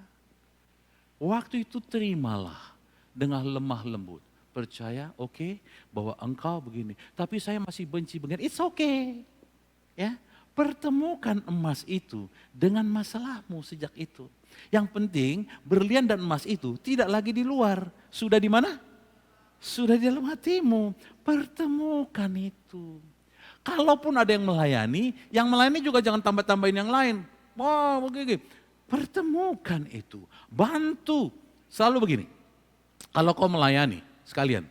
Waktu itu terimalah dengan lemah lembut. Percaya, oke, bahwa engkau begini. Tapi saya masih benci begini, it's okay. Ya, pertemukan emas itu dengan masalahmu sejak itu. Yang penting berlian dan emas itu tidak lagi di luar. Sudah di mana? Sudah di dalam hatimu. Pertemukan itu. Kalaupun ada yang melayani juga jangan tambah-tambahin yang lain. Wah, begini. Pertemukan itu, bantu. Selalu begini, kalau kau melayani sekalian,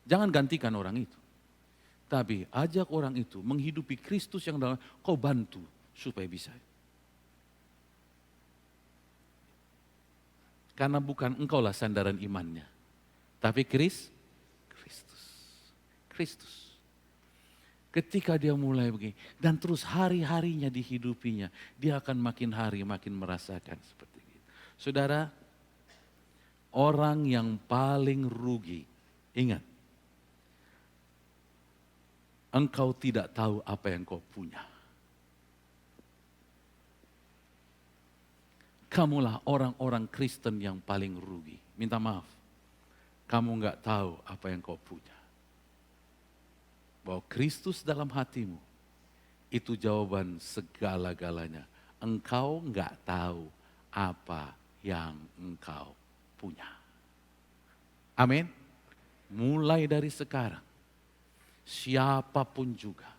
jangan gantikan orang itu. Tapi ajak orang itu menghidupi Kristus yang dalam, kau bantu supaya bisa. Karena bukan engkaulah sandaran imannya, tapi Kristus. Ketika dia mulai begini, dan terus hari-harinya dihidupinya, dia akan makin hari makin merasakan seperti itu. Saudara, orang yang paling rugi, ingat, engkau tidak tahu apa yang kau punya. Kamulah orang-orang Kristen yang paling rugi. Minta maaf, kamu nggak tahu apa yang kau punya. Bahwa Kristus dalam hatimu, itu jawaban segala-galanya. Engkau nggak tahu apa yang engkau punya. Amin. Mulai dari sekarang, siapapun juga,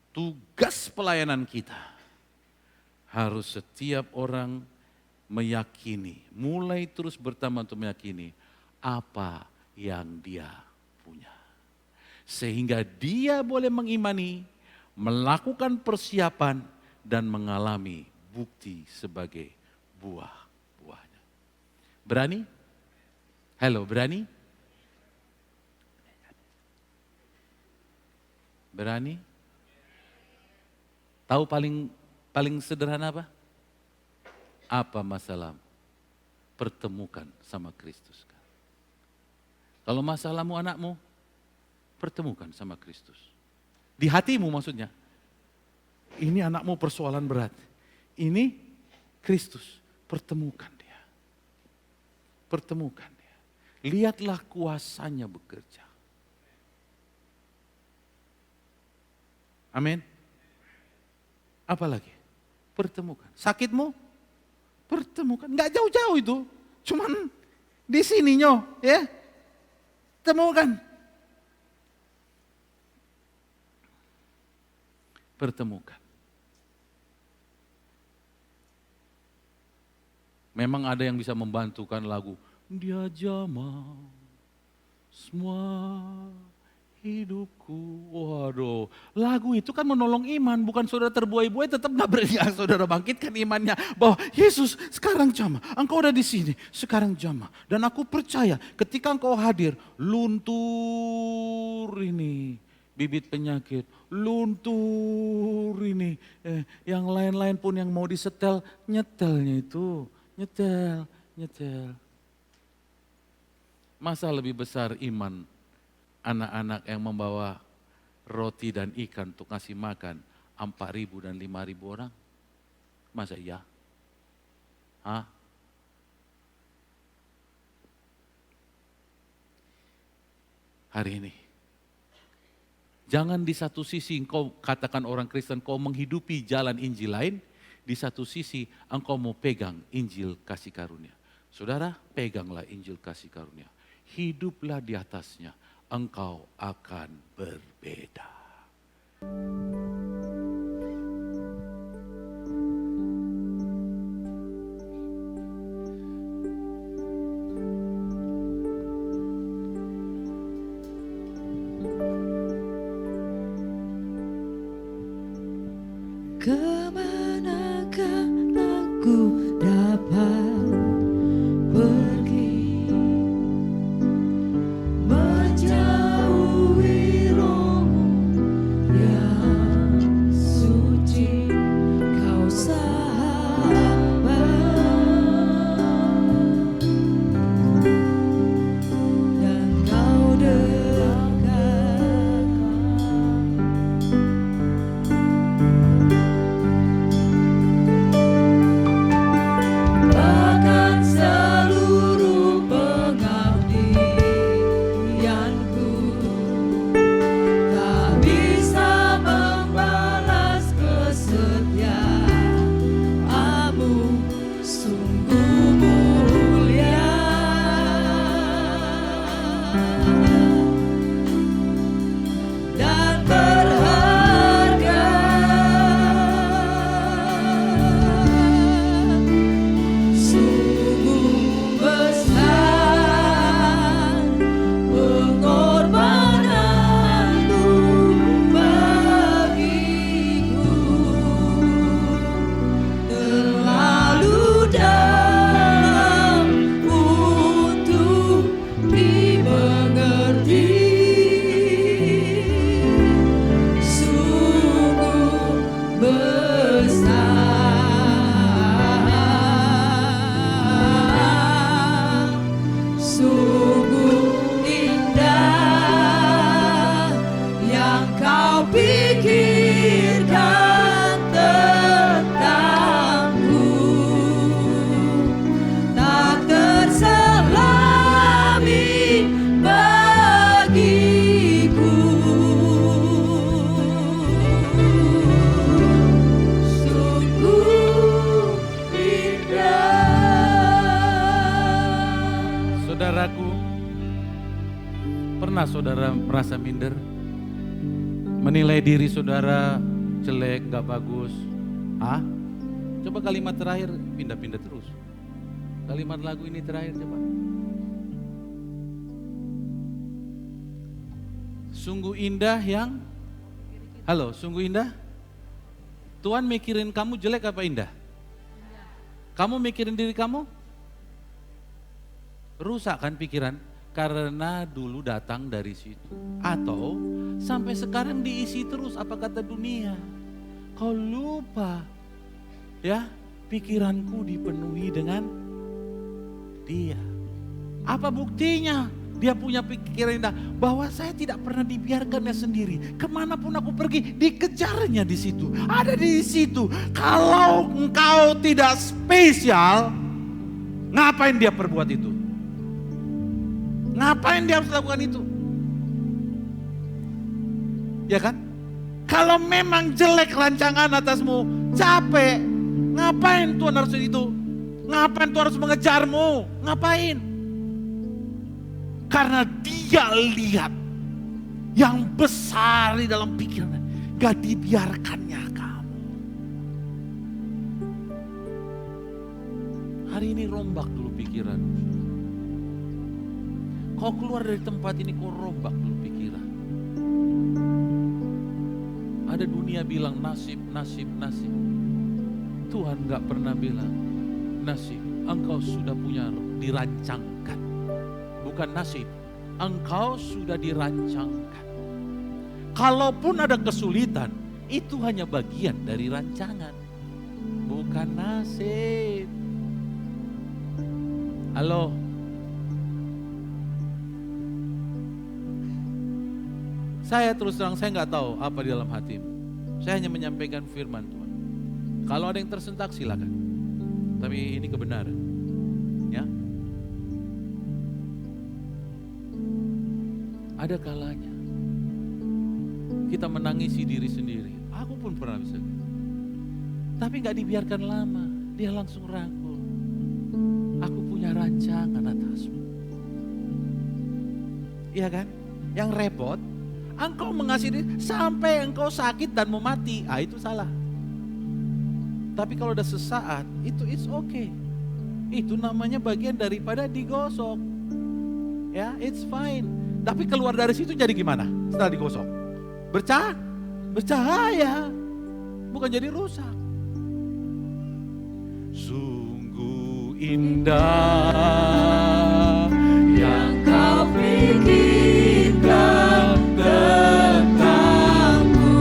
tugas pelayanan kita harus setiap orang meyakini, mulai terus bertambah untuk meyakini apa yang dia punya. Sehingga dia boleh mengimani, melakukan persiapan, dan mengalami bukti sebagai buah-buahnya. Berani? Halo, berani? Berani? Tahu paling sederhana apa? Apa masalahmu? Pertemukan sama Kristus. Kalau masalahmu anakmu, pertemukan sama Kristus. Di hatimu maksudnya. Ini anakmu persoalan berat. ini Kristus. Pertemukan dia. Pertemukan dia. Lihatlah kuasanya bekerja. Amin. Apalagi? Pertemukan. Sakitmu? Pertemukan. Nggak jauh-jauh itu. Cuman di sininya, ya. Temukan. Pertemukan. Memang ada yang bisa membantukan lagu. Dia jamah semua hidupku. Waduh, lagu itu kan menolong iman. Bukan saudara terbuai-buai tetap gak berani saudara bangkitkan imannya. Bahwa Yesus sekarang jamah, engkau udah di sini, sekarang jamah. Dan aku percaya ketika engkau hadir, luntur ini bibit penyakit, luntur ini. Yang lain-lain pun yang mau disetel, nyetelnya itu. Nyetel. Masa lebih besar iman anak-anak yang membawa roti dan ikan untuk ngasih makan 4.000 dan 5.000 orang? Masa iya? Hah? Hari ini, jangan di satu sisi engkau katakan orang Kristen, kau menghidupi jalan Injil lain, di satu sisi engkau mau pegang Injil kasih karunia. Saudara, peganglah Injil kasih karunia. Hiduplah di atasnya, engkau akan berbeda. Kemanakah aku dapat pergi, menjauhi rohmu yang suci, kau sahabat, dan kau dekat. Bahkan seluruh pengabdianku tak bisa membalas kesetiaanmu, sungguh mulia dan berharga. Sungguh besar pengorbananmu bagiku, terlalu dalam untuk dimengerti. Sungguh besar, sungguh indah yang kau pikirkan tentangku, tak terselami bagiku. Sungguh indah. Saudaraku, pernah saudara merasa minder? Menilai diri saudara jelek, gak bagus? Hah? Coba kalimat terakhir, pindah-pindah terus. Kalimat lagu ini terakhir coba. Sungguh indah yang, halo, sungguh indah? Tuhan mikirin kamu jelek apa indah? Kamu mikirin diri kamu? Rusak kan pikiran? Karena dulu datang dari situ. Atau sampai sekarang diisi terus apa kata dunia. Kau lupa, ya, pikiranku dipenuhi dengan dia. Apa buktinya? Dia punya pikiran indah bahwa saya tidak pernah dibiarkannya sendiri. Kemanapun aku pergi, dikejarnya di situ. Ada di situ. Kalau engkau tidak spesial, ngapain dia perbuat itu? Ngapain dia harus lakukan itu? Ya kan? Kalau memang jelek rancangan atasmu, capek, ngapain Tuhan harus itu? Ngapain Tuhan harus mengejarmu? Ngapain? Karena dia lihat yang besar di dalam pikirannya. Gak dibiarkannya kamu. Hari ini rombak dulu pikiran. Kau keluar dari tempat ini, kau rombak dulu pikiran. Ada dunia bilang nasib, nasib, nasib. Tuhan gak pernah bilang nasib. Engkau sudah punya dirancangkan. Bukan nasib, engkau sudah dirancangkan. Kalaupun ada kesulitan, itu hanya bagian dari rancangan, bukan nasib. Halo. Saya terus terang, saya nggak tahu apa di dalam hatimu. Saya hanya menyampaikan firman Tuhan. Kalau ada yang tersentak silakan. Tapi ini kebenaran. Ya. Ada kalanya kita menangisi diri sendiri. Aku pun pernah bisa gitu. Tapi gak dibiarkan lama, dia langsung rangkul. Aku punya rancangan atasmu. Iya kan? Yang repot, engkau mengasihi diri sampai engkau sakit dan mau mati. Itu salah. Tapi kalau udah sesaat, itu it's okay. Itu namanya bagian daripada digosok. Ya, it's fine. Tapi keluar dari situ jadi gimana setelah digosok? Bercahaya, bukan jadi rusak. Sungguh indah yang kau pikirkan tentangku,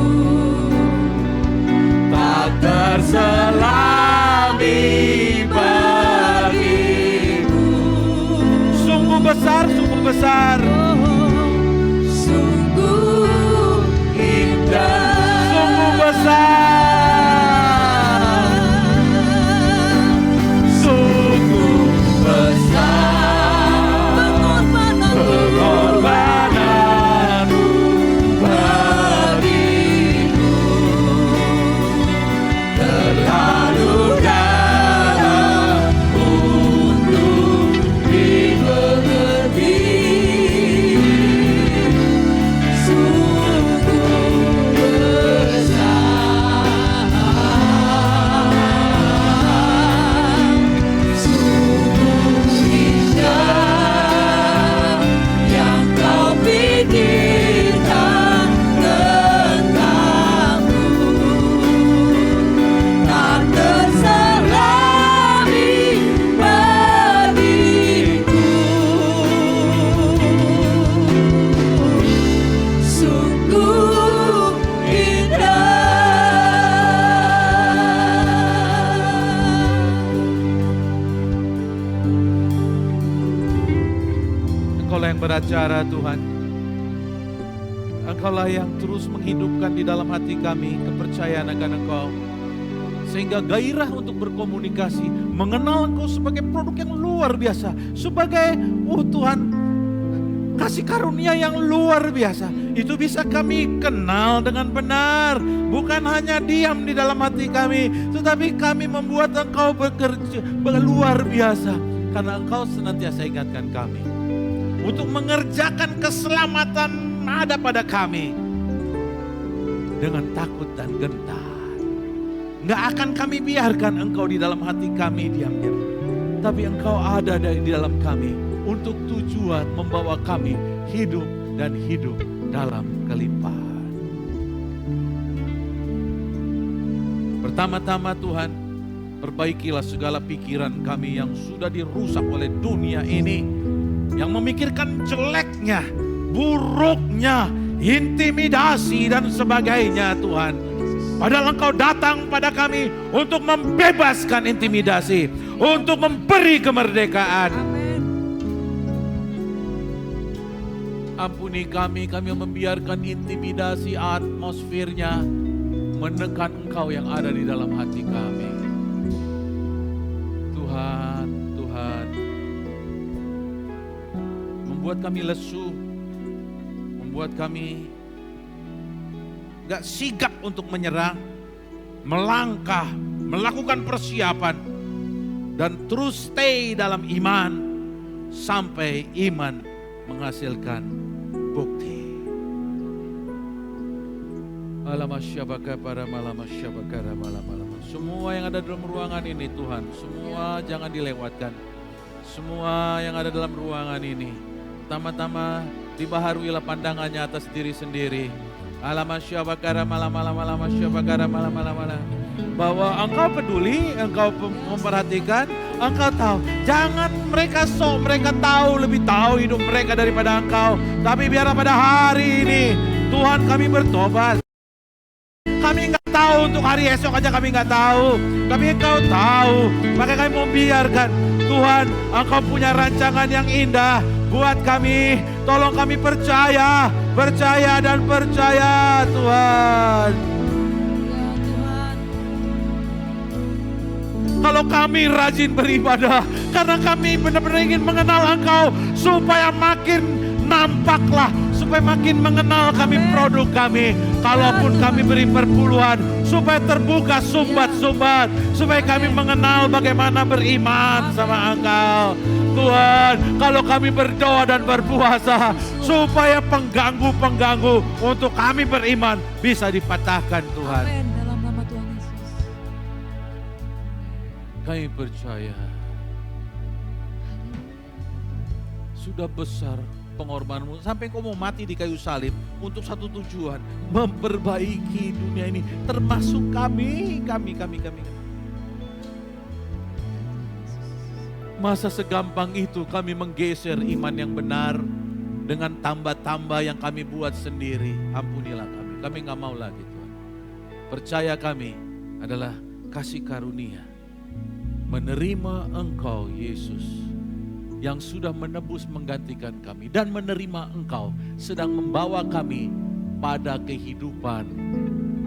tak terselami bagimu. Sungguh besar, sungguh besar. Sungguh besar, sungguh besar pengorbananmu bagiku, terlalu dalam untuk dimengerti. Beracara Tuhan, Engkaulah yang terus menghidupkan di dalam hati kami kepercayaan akan Engkau, sehingga gairah untuk berkomunikasi, mengenal Engkau sebagai produk yang luar biasa, sebagai Tuhan kasih karunia yang luar biasa, itu bisa kami kenal dengan benar, bukan hanya diam di dalam hati kami, tetapi kami membuat Engkau bekerja luar biasa, karena Engkau senantiasa ingatkan kami untuk mengerjakan keselamatan ada pada kami dengan takut dan gentar. Nggak akan kami biarkan Engkau di dalam hati kami diam-diam, tapi Engkau ada di dalam kami untuk tujuan membawa kami hidup dan hidup dalam kelimpahan. Pertama-tama Tuhan, perbaikilah segala pikiran kami yang sudah dirusak oleh dunia ini, yang memikirkan jeleknya, buruknya, intimidasi dan sebagainya Tuhan. Padahal Engkau datang pada kami untuk membebaskan intimidasi, untuk memberi kemerdekaan. Ampuni kami membiarkan intimidasi atmosfernya menekan Engkau yang ada di dalam hati kami. Tuhan, membuat kami lesu, membuat kami gak sigap untuk menyerang, melangkah, melakukan persiapan, dan terus stay dalam iman sampai iman menghasilkan bukti. Semua yang ada dalam ruangan ini Tuhan, semua jangan dilewatkan. Semua yang ada dalam ruangan ini, pertama-tama dibaharuilah pandangannya atas diri sendiri. Bahwa Engkau peduli, Engkau memperhatikan, Engkau tahu. Jangan mereka mereka tahu, lebih tahu hidup mereka daripada Engkau. Tapi biarlah pada hari ini Tuhan kami bertobat. Kami nggak tahu untuk hari esok aja, kami nggak tahu. Tapi Engkau tahu, maka kami membiarkan. Tuhan, Engkau punya rancangan yang indah buat kami. Tolong kami percaya dan percaya Tuhan. Kalau kami rajin beribadah, karena kami benar-benar ingin mengenal Engkau, supaya makin nampaklah, supaya makin mengenal kami produk kami. Kalaupun kami beri perpuluhan, supaya terbuka sumbat-sumbat, supaya kami mengenal bagaimana beriman sama Engkau. Tuhan, kalau kami berdoa dan berpuasa, supaya pengganggu-pengganggu untuk kami beriman bisa dipatahkan Tuhan. Amin. Dalam nama Tuhan Yesus. Kami percaya sudah besar pengorbananmu sampai Kau mau mati di kayu salib untuk satu tujuan, memperbaiki dunia ini, termasuk kami. Masa segampang itu kami menggeser iman yang benar dengan tambah-tambah yang kami buat sendiri. Ampunilah kami, kami gak mau lagi Tuhan. Percaya kami adalah kasih karunia, menerima Engkau Yesus yang sudah menebus menggantikan kami, dan menerima Engkau sedang membawa kami pada kehidupan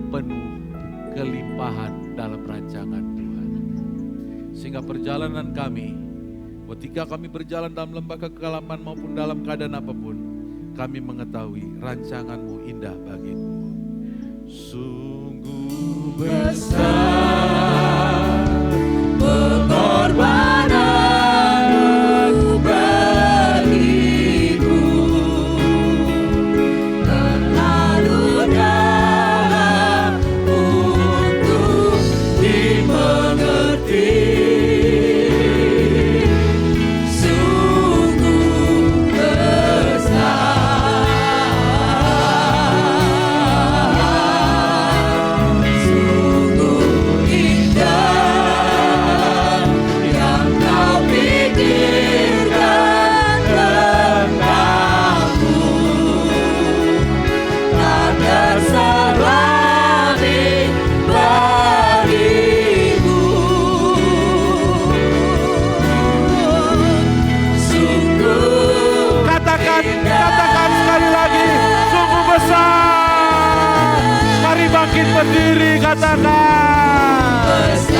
penuh kelimpahan dalam rancangan Tuhan. Sehingga perjalanan kami, ketika kami berjalan dalam lembah kekelaman maupun dalam keadaan apapun, kami mengetahui rancangan-Mu indah bagiku. Sungguh besar Pengorbananmu bagiku, terlalu dalam untuk dimengerti. Sungguh besar, sungguh indah yang Kau pikirkan tentangku. Tak terserani bagiku. Sungguh Katakan sekali lagi, sungguh besar. Mari bangkit berdiri, katakan. besar.